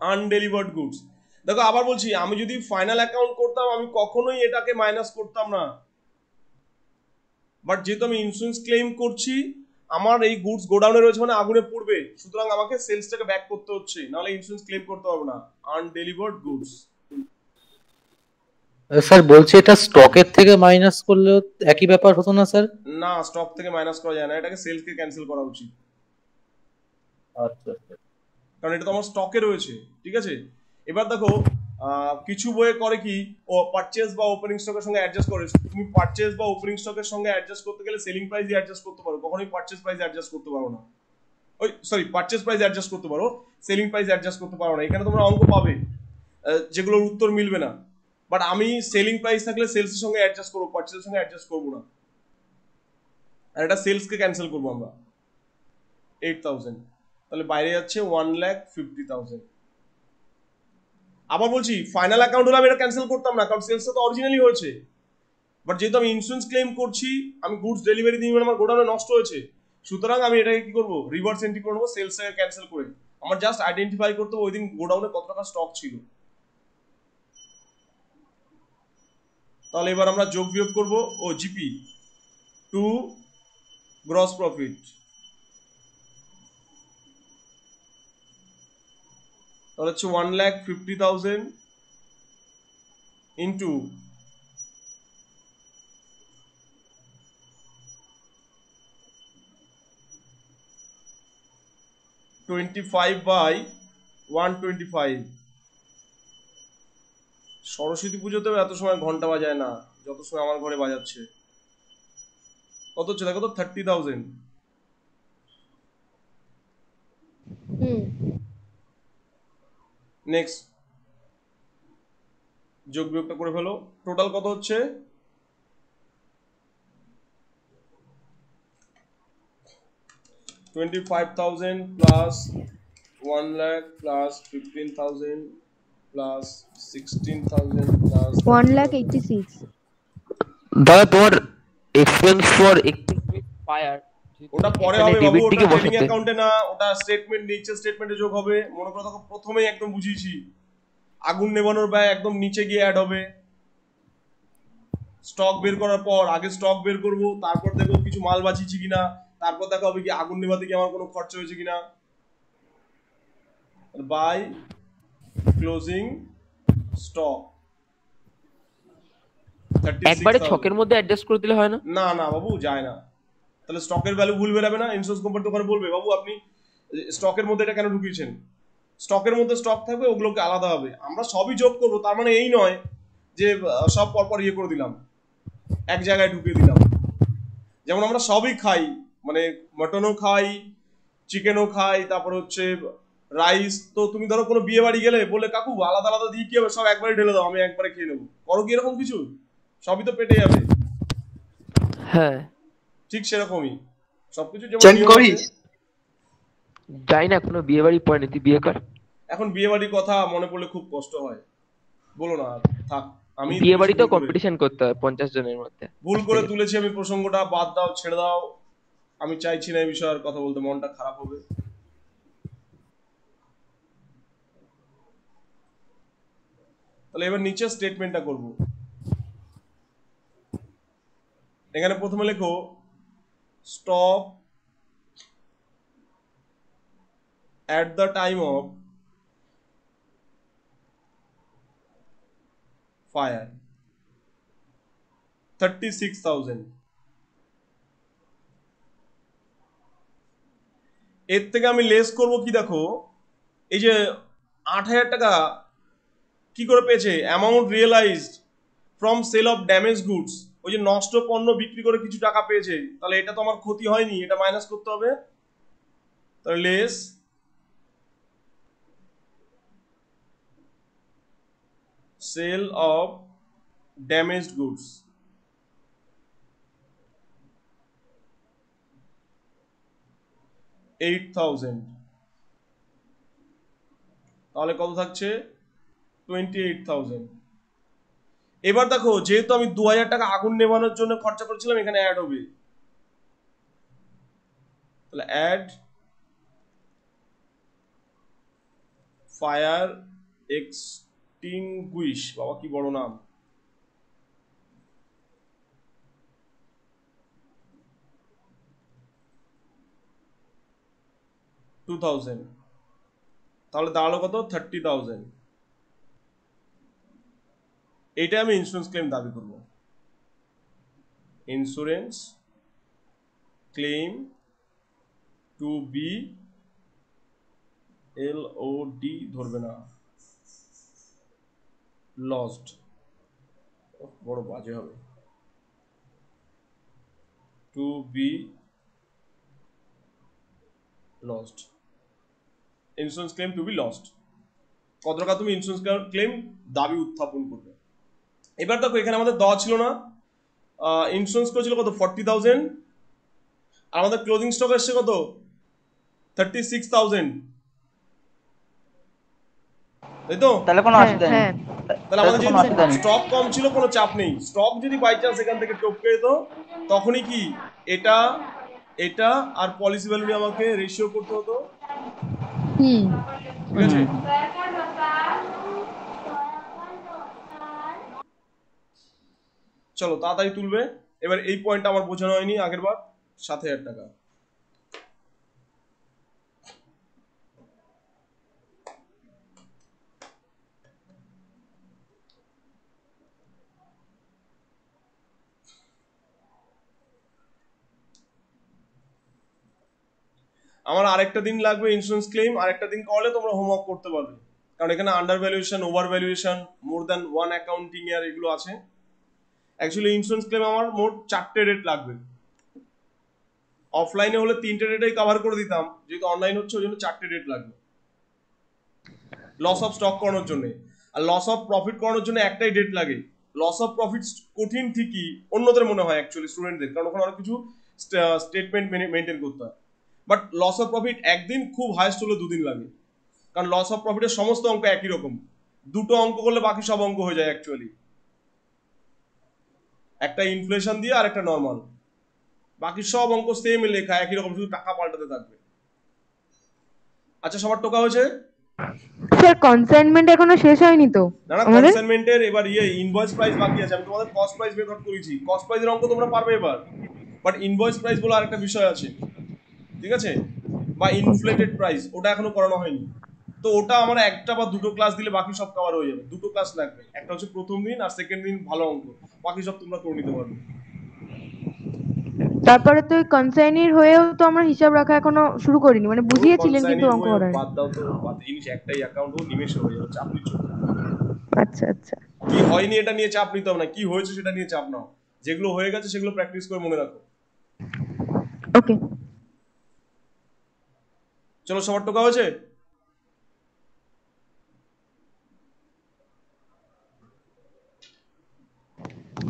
আনডেলিভার্ড গুডস। দেখো আবার বলছি, আমি যদি ফাইনাল অ্যাকাউন্ট করতাম আমি কখনোই এটাকে মাইনাস করতাম না, বাট যেহেতু আমি ইন্স্যুরেন্স ক্লেম করছি, আমার এই গুডস গোডাউনে রয়েছে মানে আগুনে পড়বে, সুতরাং আমাকে সেলসটাকে ব্যাক করতে হচ্ছে, নাহলে ইন্স্যুরেন্স ক্লেম করতে পারবো না। Undelivered goods. স্যার বলছি এটা স্টকের থেকে মাইনাস করলেও একই ব্যাপার হতো না স্যার? না, স্টক থেকে মাইনাস করা যায় না, এটাকে সেলসকে ক্যান্সেল করা উচিত, আচ্ছা কারণ এটা তো আমার স্টকে রয়েছে। ঠিক আছে, এবার দেখো কিছু বইয়ে করে কি, ও পারচেজ বা ওপেনিং স্টকের সঙ্গে অ্যাডজাস্ট করে। তুমি পারচেজ বা ওপেনিং স্টকের সঙ্গে অ্যাডজাস্ট করতে গেলে সেলিং প্রাইস দিয়ে অ্যাডজাস্ট করতে পারো, কখনোই পারচেজ প্রাইস অ্যাডজাস্ট করতে পারো না। ওই সরি, পারচেজ প্রাইস অ্যাডজাস্ট করতে পারো, সেলিং প্রাইস অ্যাডজাস্ট করতে পারো না। এখানে তোমরা অঙ্ক পাবে যেগুলোর উত্তর মিলবে না, বাট আমি সেলিং প্রাইস থাকলে সেলসের সঙ্গে অ্যাডজাস্ট করবো, পারচেজের সঙ্গে অ্যাডজাস্ট করবো না, আর এটা সেলসকে ক্যান্সেল করবো আমরা 8,000, তাহলে বাইরে যাচ্ছে 1,50,000। আবার বলছি ফাইনাল অ্যাকাউন্ট হলে আমি এটা ক্যান্সেল করতাম না, কারণ সেলসটা তো অরিজিনালি হয়েছে, বাট যেহেতু আমি ইন্স্যুরেন্স ক্লেম করছি, আমি গুডস ডেলিভারি দিই মানে আমার গোডাউনে নষ্ট হয়েছে, সুতরাং আমি এটাকে কি করবো, রিভার্স এন্ট্রি করবো সেলসটাকে ক্যান্সেল করে। আমার জাস্ট আইডেন্টিফাই করতে হবে ওই দিন গোডাউনে কত টাকা স্টক ছিল। তাহলে এবার আমরা যোগ বিয়োগ করবো, ও জিপি টু গ্রস প্রফিট, তাহলে হচ্ছে 1,50,000 ইন্টু 25/125। সরস্বতী পুজোতেও এত সময় ঘন্টা বাজায় না যত সময় আমার ঘরে বাজাচ্ছে। কত হচ্ছে দেখো তো, 30,000। নেক্সট যোগ বিয়োগটা করে ফেলো, টোটাল কত হচ্ছে 25,000 plus 1 lakh plus 15,000 plus 16,000 plus 1,86,000। দাদা তোমার এক্সপেন্স ফর ফায়ার ওটা পরে হবে বাবু, ওটা ট্রেডিং অ্যাকাউন্টে না, ওটা স্টেটমেন্ট নিচে স্টেটমেন্টে যোগ হবে। মনে করো তখন প্রথমেই একদম বুঝিয়েছি, আগুন নেভানোর ব্যয় একদম নিচে গিয়ে অ্যাড হবে। স্টক বের করার পর আগে স্টক বের করব, তারপর দেখো কিছু মাল বাঁচিয়েছি কিনা, তারপর দেখা হবে কি আগুন নেভাতে কি আমার কোনো খরচা হয়েছে কিনা। বাই ক্লোজিং স্টক একবারে ছকের মধ্যে অ্যাডজাস্ট করে দিলে হয় না? না না বাবু, যায় না। তাহলে স্টকের ভ্যালু ভুল বেরাবে না? ইন্স্যুরেন্স কোম্পানি তো ওখানে বলবে বাবু আপনি স্টকের মধ্যে এটা কেন ঢুকিয়েছেন, স্টকের মধ্যে স্টক থাকবে ওগুলোকে আলাদা হবে, আমরা সবই যোগ করবো, তার মানে এই নয় যে সব পরপর ইয়ে করে দিলাম এক জায়গায় ঢুকিয়ে দিলাম। যেমন আমরা সবই খাই, মানে মটনও খাই, চিকেনও খাই, তারপর হচ্ছে রাইস। তো তুমি ধরো কোনো বিয়ে বাড়ি গেলে বলে কাকু আলাদা আলাদা দিয়ে কি হবে, সব একবারে ঢেলে দাও আমি একবারে খেয়ে নেবো, করো কি এরকম কিছু? সবই তো পেটে যাবে। হ্যাঁ ঠিক সেরকমই সবকিছু যেমন চেঞ্জ নিয়ম করিস? আছে। যাই না, কোনো বিয়ে বাড়ি পড়েনি, তুই বিয়ে কর। এখন বিয়ে বাড়ির কথা মনে পড়লে খুব কষ্ট হয়, বলো না, থাক। আমি বিয়ে বাড়িতেও ভুল করে- কম্পিটিশন করতে হয় 50 জনের মধ্যে। ভুল করে তুলেছি আমি প্রসঙ্গটা, বাদ দাও, ছেড়ে দাও। আমি চাইছি না এই বিষয়ে আর কথা বলতে, মনটা খারাপ হবে। তাহলে এবার নিচে স্টেটমেন্টটা করব। এখানে প্রথমে লেখো stock at the time of fire 36,000। এর থেকে আমি লেস করব কি, দেখো এই যে 8,000 টাকা কি করে পেয়েছে, amount realised from sale of damage goods, ওই যে নষ্ট পণ্য বিক্রি করে কিছু টাকা পেয়েছে, তাহলে এটা তো আমার ক্ষতি হয়নি, এটা মাইনাস করতে হবে। তাহলে less sale of damaged goods, $8,000, তাহলে কত থাকছে 28,000। এবার দেখো যেহেতু আমি 2,000 টাকা আগুন নেভানোর জন্য খরচা করেছিলাম, এখানে অ্যাড হবে, তাহলে অ্যাড ফায়ার এক্সটিংগুইশ, বাবা কি বড় নাম, $2,000, তাহলে দাঁড়ালো কত 30,000। এইটা আমি ইন্স্যুরেন্স ক্লেম দাবি করব, insurance claim to be LOD ধরবে না, লস্ট, বড় বাজে হবে, to be lost, insurance claim to be lost. কত টাকা তুমি ইন্স্যুরেন্স ক্লেম দাবি উত্থাপন করবে। এবার দেখো এখানে আমাদের দেওয়া ছিল না, ইন্স্যুরেন্স করেছিল কত 40,000, আর আমাদের ক্লোজিং স্টক এসছে কত 36,000, তাই তো? তাহলে কোনো হ্যাঁ অসুবিধা নেই। হ্যাঁ তাহলে আমাদের কোনো যেহেতু অসুবিধা নেই। স্টক কম ছিল কোনো চাপ নেই, স্টক যদি বাই চান্স এখান থেকে টপকে যেত তখনই কি এটা এটা আর পলিসি ভ্যালু নিয়ে আমাকে রেশিও করতে হতো, হুম ঠিক আছে? চলো তাড়াতাড়ি তুলবে। এবার এই পয়েন্টটা আমার বোঝানো হয়নি আগের বার, 7,000 টাকা। আমার আরেকটা দিন লাগবে ইন্স্যুরেন্স ক্লেম, আরেকটা দিন করলে তোমরা হোমওয়ার্ক করতে পারবে, কারণ এখানে under valuation, over valuation, more than one accounting year এগুলো আছে। অ্যাকচুয়ালি ইন্স্যুরেন্স ক্লেম আমার মোট 4টে রেট লাগবে, অফলাইনে হলে 3টে রেটেই কভার করে দিতাম, যেহেতু অনলাইন হচ্ছে ওই জন্য 4টে রেট লাগবে লস অফ স্টক করানোর জন্য, আর লস অফ প্রফিট করানোর জন্য একটাই ডেট লাগে। লস অফ প্রফিট কঠিন ঠিকই অন্যদের মনে হয় অ্যাকচুয়ালি স্টুডেন্টদের, কারণ ওখানে অনেক কিছু স্টেটমেন্ট মেনটেন করতে হয়, বাট লস অফ প্রফিট একদিন, খুব হাইস্ট হলে 2 দিন লাগে, কারণ লস অফ প্রফিটের সমস্ত অঙ্ক একই রকম, দুটো অঙ্ক করলে বাকি সব অঙ্ক হয়ে যায় অ্যাকচুয়ালি, একটা ইনফ্লেশন দিয়ে আর একটা নর্মাল, বাকি সব অঙ্ক সেম লেখা একই রকম, শুধু টাকা পাল্টাতে থাকবে। আচ্ছা সবার টোকা হয়েছে? স্যার কনসাইনমেন্ট এখনো শেষ হয়নি তো না না, আমাদের? কনসাইনমেন্টের এবার ইনভয়েস প্রাইস বাকি আছে, আমি তোমাদের কস্ট প্রাইস মেথড করেছি, কস্ট প্রাইসের অঙ্ক তোমরা পারবে এবার, বাট ইনভয়েস প্রাইস বলে আরেকটা বিষয় আছে, ঠিক আছে, বা ইনফ্লেটেড প্রাইস, ওটা এখনো করানো হয়নি। তো ওটা আমরা একটা বা দুটো ক্লাস দিলে বাকি সব কভার হয়ে যাবে, দুটো ক্লাস লাগবে, একটা হচ্ছে প্রথম দিন আর সেকেন্ড দিন ভালো অঙ্ক, বাকি সব তোমরা করে নিতে পারবে। তারপরে তো কনসাইনির হয়েও তো আমরা হিসাব রাখা এখনো শুরু করিনি, মানে বুঝিয়েছিলেন কিন্তু কনসাইনির অঙ্ক হয়ে করার। বাদ দাও তো, বাদ জিনিস একটাই অ্যাকাউন্ট, ও নিমেষে হয়ে যাবে, চাপ নিচ্ছ না। আচ্ছা আচ্ছা। কি হয়নি এটা নিয়ে চাপ নিতে হবে না, কি হয়েছে সেটা নিয়ে চাপ নাও, যেগুলো হয়ে গেছে সেগুলো প্র্যাকটিস করে মনে রাখো। ওকে। চলো, সবার টোকা হয়েছে?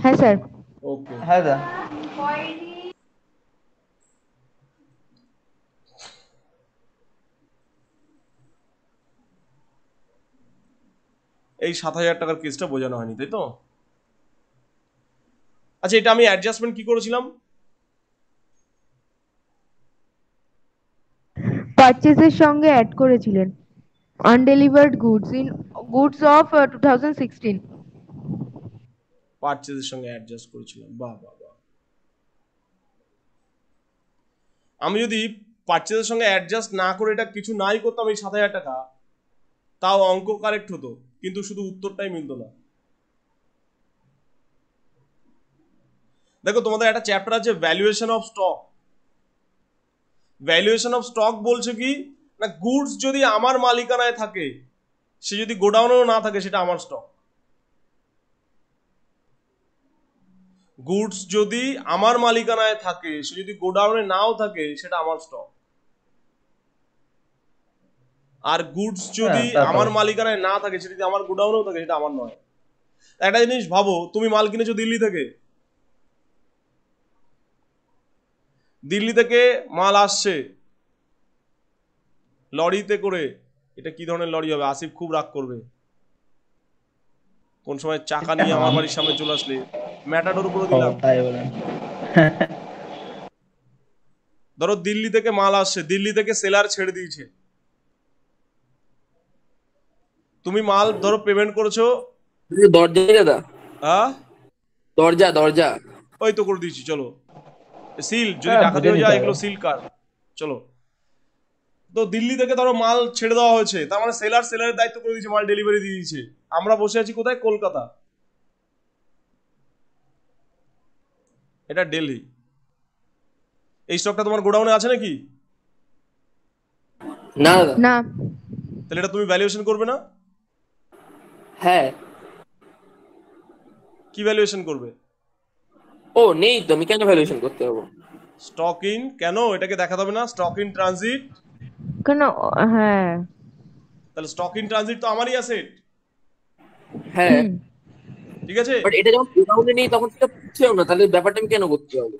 হ্যাঁ স্যার। ওকে। হ্যাঁ দা। এই 7,000 টাকার কেসটা বোঝানো হয়নি, তাই তো? আচ্ছা, এটা আমি অ্যাডজাস্টমেন্ট কি করেছিলাম? পারচেজের সঙ্গে অ্যাড করেছিলেন undelivered goods in goods of 2016। পারচেজের সঙ্গে অ্যাডজাস্ট করেছিলাম, বাহ বাহ বাহ। আমি যদি পারচেজের সঙ্গে অ্যাডজাস্ট না করে এটা কিছু নাই করতাম, এই 7,000 টাকা, তাও অঙ্ক কারেক্ট হতো, কিন্তু শুধু উত্তরটাই মিলতো না। দেখো, তোমাদের একটা চ্যাপ্টার আছে valuation of stock. Valuation of stock বলছে কি না, গুডস যদি আমার মালিকানায় থাকে, সে যদি গোডাউনেও না থাকে, সেটা আমার স্টক। গুডস যদি আমার মালিকানায় থাকে, সে যদি গোডাউনে নাও থাকে, সেটা আমার স্টক। আর গুডস যদি তা তো আমার অবশ্যই। মালিকানায় না থাকে, সেটা যদি আমার গোডাউনেও থাকে, সেটা আমার নয়। একটা জিনিস ভাবো, তুমি মাল কিনেছো দিল্লি থেকে, দিল্লি থেকে মাল আসছে লরিতে করে। এটা কি ধরনের লরি হবে? আসিফ খুব রাগ করবে। কোন সময় চাকা নিয়ে আমার বাড়ির সামনে চলে আসলে ম্যাটাডোর করে ও দিলাম। তাই বলেন। ধরো দিল্লি থেকে মাল আসছে, দিল্লি থেকে সেলার ছেড়ে দিয়েছে, তুমি মাল ধরো পেমেন্ট করেছো। দরজা দাদা, হ্যাঁ, দরজা দরজা। ওই তো করে দিয়েছি, চলো। সিল, যদি হ্যাঁ, ডাকাতি বুঝে হয়ে নিতে যায়, হবে। এগুলো সিল কার। চলো, তো দিল্লি থেকে ধরো মাল ছেড়ে দেওয়া হয়েছে, তার মানে সেলারের দায়িত্ব করে দিয়েছে, মাল ডেলিভারি দিয়ে দিয়েছে। আমরা বসে আছি কোথায়? কলকাতা। এটা দিল্লি। এই স্টকটা তোমার গোডাউনে আছে নাকি? না দাদা। না। তাহলে এটা তুমি ভ্যালুয়েশন করবে না? হ্যাঁ। কি ভ্যালুয়েশন করবে? ও নেই তো, আমি কেন ভ্যালুয়েশন করতে যাবো? স্টক ইন, কেন এটাকে দেখাতে হবে না? Stock in transit. কেন? হ্যাঁ। তাহলে স্টক ইন ট্রানজিট তো আমারই অ্যাসেট, হ্যাঁ, হুম। ঠিক আছে? বাট এটা যখন গোডাউনে নেই তখন সেটা বুঝছেও না, তাহলে ব্যাপারটা আমি কেন করতে যাবো?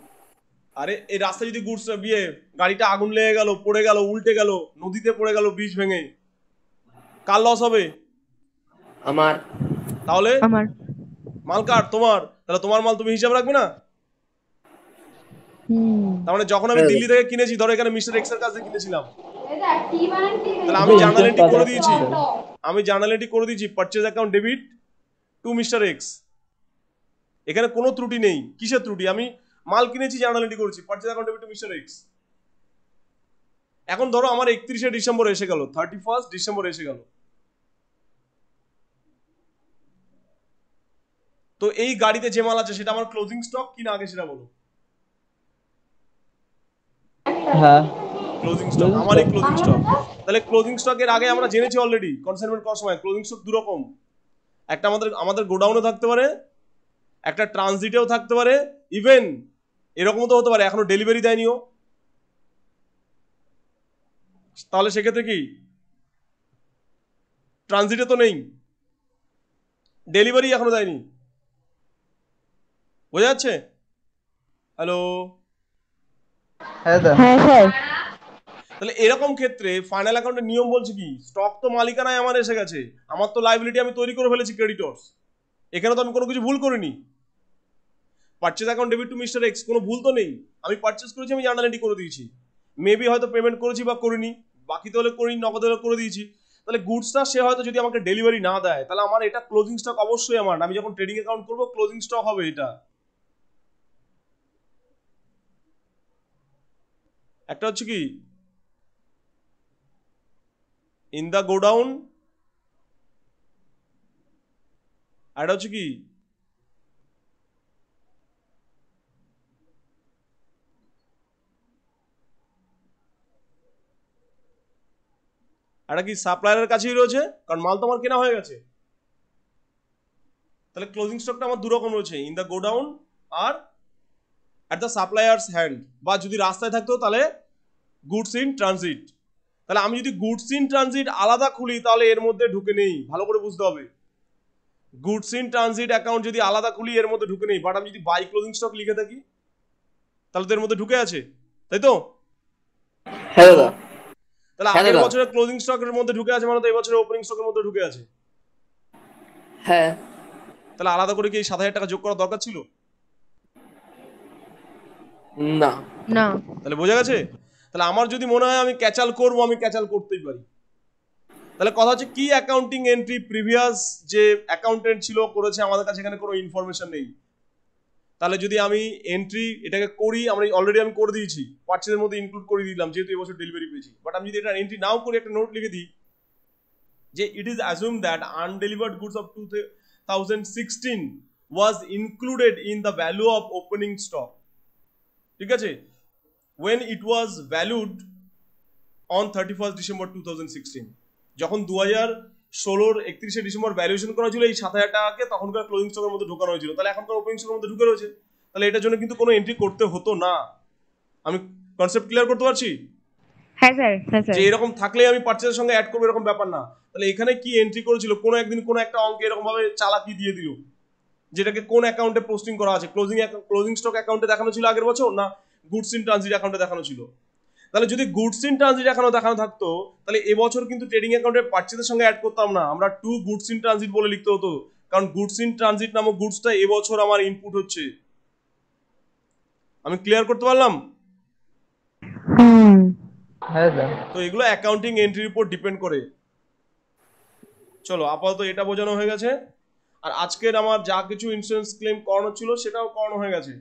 আরে এই রাস্তায় যদি গুডস বিয়ে গাড়িটা আগুন লেগে গেল, পড়ে গেল, উল্টে গেল, নদীতে পড়ে গেল, ব্রিজ ভেঙে, কার লস হবে? আমার। তাহলে আমার। মাল কার? তোমার। তাহলে তোমার মাল তুমি হিসাব রাখবে না? হুম। তার মানে যখন আমি হ্যাঁ দিল্লি থেকে কিনেছি, ধরো এখানে মিস্টার এক্স এর কাছে কিনেছিলাম, তাহলে আমি কিন্তু জার্নাল ইন্টারেস্ট এন্ট্রি পাওয়া করে যায়। দিয়েছি। আমি জার্নাল এন্ট্রি করে দিয়েছি, purchase account debit two mister x. এখানে কোনো ত্রুটি নেই। কিসের ত্রুটি? আমি মাল কিনেছি, জার্নাল এন্ট্রি করেছি, purchase account debit two mister x. এখন ধরো আমার 31শে ডিসেম্বর এসে গেল, 31st ডিসেম্বর এসে গেল, তো এই গাড়িতে যে মাল আছে সেটা আমার ক্লোজিং স্টক কিনা, আগে সেটা বলো। হ্যাঁ, ক্লোজিং স্টক, closing আমারই stock। Closing stock. তাহলে ক্লোজিং স্টকের আগে আমরা জেনেছি অলরেডি কনসাইনমেন্ট করার সময়, ক্লোজিং স্টক দু রকম। একটা আমাদের আমাদের গোডাউনে থাকতে পারে, একটা ট্রানজিটেও থাকতে পারে, ইভেন এরকম তো হতে পারে এখনো ডেলিভারি দেয়নিও। তাহলে সেক্ষেত্রে কি ট্রানজিটে তো নেই, ডেলিভারি এখনো দেয়নি। বোঝা যাচ্ছে? হ্যালো? হ্যাঁ দা। হ্যাঁ স্যার। তাহলে এরকম ক্ষেত্রে ফাইনাল অ্যাকাউন্টের নিয়ম বলছে কি, স্টক তো মালিকানায় আমার এসে গেছে, আমার তো লাইবিলিটি আমি তৈরি করে ফেলেছি ক্রেডিটর্স, এখানে তো আমি কোনো কিছু ভুল করিনি। Purchase account debit two mister x, কোনো ভুল তো নেই। আমি পারচেজ করেছি, আমি জার্নাল এন্ট্রি করে দিয়েছি, মেবি হয়তো পেমেন্ট করেছি বা করিনি, বাকি তো হলে করিনি, নগদ হলে করে দিয়েছি। তাহলে গুডসটা সে হয়তো যদি আমাকে ডেলিভারি না দেয়, তাহলে আমার এটা ক্লোজিং স্টক অবশ্যই আমার। আমি যখন ট্রেডিং অ্যাকাউন্ট করবো, ক্লোজিং স্টক হবে এটা। একটা হচ্ছে কি ইন দা গোডাউন, আর এটা হচ্ছে কি এটা কি সাপ্লায়ারের কাছেই রয়েছে, কারণ মাল তো আমার কেনা হয়ে গেছে। তাহলে ক্লোজিং স্টকটা আমার দু রকম রয়েছে, ইন দ্য গোডাউন আর অ্যাট দ্য সাপ্লায়ার্স হ্যান্ড, বা যদি রাস্তায় থাকতো তাহলে গুডস ইন ট্রানজিট। তাহলে আমি যদি গুডস ইন ট্রানজিট আলাদা খুলি তাহলে এর মধ্যে ঢুকে নেই, ভালো করে বুঝতে হবে। গুডস ইন ট্রানজিট অ্যাকাউন্ট যদি আলাদা খুলি এর মধ্যে ঢুকে নেই, বাট আমি যদি বাই ক্লোজিং স্টক লিখে থাকি তাহলে তো এর মধ্যে ঢুকে আছে, তাই তো? হ্যাঁ দাদা। তাহলে হ্যাঁ আগের দাদা। বছরের ক্লোজিং স্টকের মধ্যে ঢুকে আছে মানে তো এই বছরের ওপেনিং স্টকের মধ্যে ঢুকে আছে। হ্যাঁ। তাহলে আলাদা করে কি এই 7,000 টাকা যোগ করা দরকার ছিল? না। না। তাহলে বোঝা গেছে? তাহলে আমার যদি মনে হয় আমি ক্যাচাল করবো, আমি ক্যাচাল করতেই পারি। তাহলে কথা হচ্ছে কি অ্যাকাউন্টিং এন্ট্রি প্রিভিয়াস যে অ্যাকাউন্টেন্ট ছিল করেছে, আমাদের কাছে এখানে কোনো ইনফরমেশন নেই। তাহলে যদি আমি এন্ট্রি এটাকে করি, আমরা অলরেডি আমি করে দিয়েছি, পার্চেজের মধ্যে ইনক্লুড করে দিলাম যেহেতু এবছর ডেলিভারি পেয়েছি, বাট আমি যদি এটা এন্ট্রি নাও করি একটা নোট লিখে দিই যে it is assume that undelivered goods of 2016 was included in the value of opening stock, ঠিক আছে, when it was valued on 31st December 2016, যখন 2016 31শে ডিসেম্বর ভ্যালুয়েশন করা ছিল এই 7,000 টাকাকে তখনকার ক্লোজিং স্টকের মধ্যে ঢোকানো হয়েছিল। তাহলে এখনকার ওপেনিং স্টকের মধ্যে ঢুকে রয়েছে, তাহলে এটার জন্য কিন্তু কোনো এন্ট্রি করতে হতো না। আমি কনসেপ্ট ক্লিয়ার করতে পারছি? হ্যাঁ স্যার, হ্যাঁ স্যার। যে এরকম থাকলেই আমি পারচেজের সঙ্গে অ্যাড করবো এরকম ব্যাপার না। তাহলে এখানে কি এন্ট্রি করেছিল, কোনো একদিন কোনো একটা অঙ্কে এরকম ভাবে চালাকি দিয়ে দিল যেটাকে কোন অ্যাকাউন্টে পোস্টিং করা আছে, ক্লোজিং স্টক অ্যাকাউন্টে দেখানো ছিল আগের বছর না গুডস ইন ট্রানজিট অ্যাকাউন্টে দেখানো ছিল। তাহলে যদি গুডস ইন ট্রানজিট এখনো দেখানো থাকতো তাহলে এবছর কিন্তু ট্রেডিং অ্যাকাউন্টে পারচেজের সঙ্গে অ্যাড করতাম না, আমরা টু গুডস ইন ট্রানজিট বলে লিখতে হতো, কারণ গুডস ইন ট্রানজিট নামক গুডসটা এবছর আমার ইনপুট হচ্ছে। আমি ক্লিয়ার করতে পারলাম? হ্যাঁ স্যার। তো এগুলো অ্যাকাউন্টিং এন্ট্রির উপর ডিপেন্ড করে। চলো আপাতত এটা বোঝানো হয়ে গেছে। আর আজকের আমার যা কিছু ইন্স্যুরেন্স ক্লেম করানো ছিল সেটাও করানো হয়ে গেছে।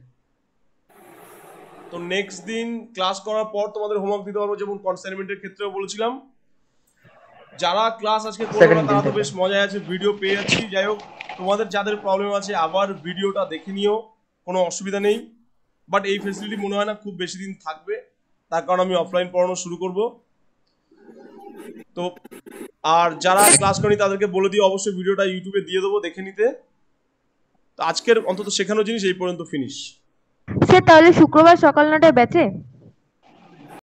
তো নেক্সট দিন ক্লাস করার পর তোমাদের হোমওয়ার্ক দিতে পারবো, যেমন কনসাইনমেন্টের ক্ষেত্রেও বলেছিলাম। যারা ক্লাস আজকে করবে না তারা তো বেশ মজায় আছে, ভিডিও পেয়ে যাচ্ছি। যাই হোক, তোমাদের যাদের প্রবলেম আছে আবার ভিডিওটা দেখে নিও, কোনো অসুবিধা নেই। বাট এই ফেসিলিটি মনে হয় না খুব বেশি দিন থাকবে, তার কারণ আমি অফলাইন পড়ানো শুরু করব। তো আর যারা ক্লাস করেনি তাদেরকে বলে দিও অবশ্যই ভিডিওটা ইউটিউবে দিয়ে দেবো দেখে নিতে। তো আজকের অন্তত শেখানো জিনিস এই পর্যন্ত ফিনিশ। স্যার তাহলে শুক্রবার সকাল 9টায় ব্যাচে?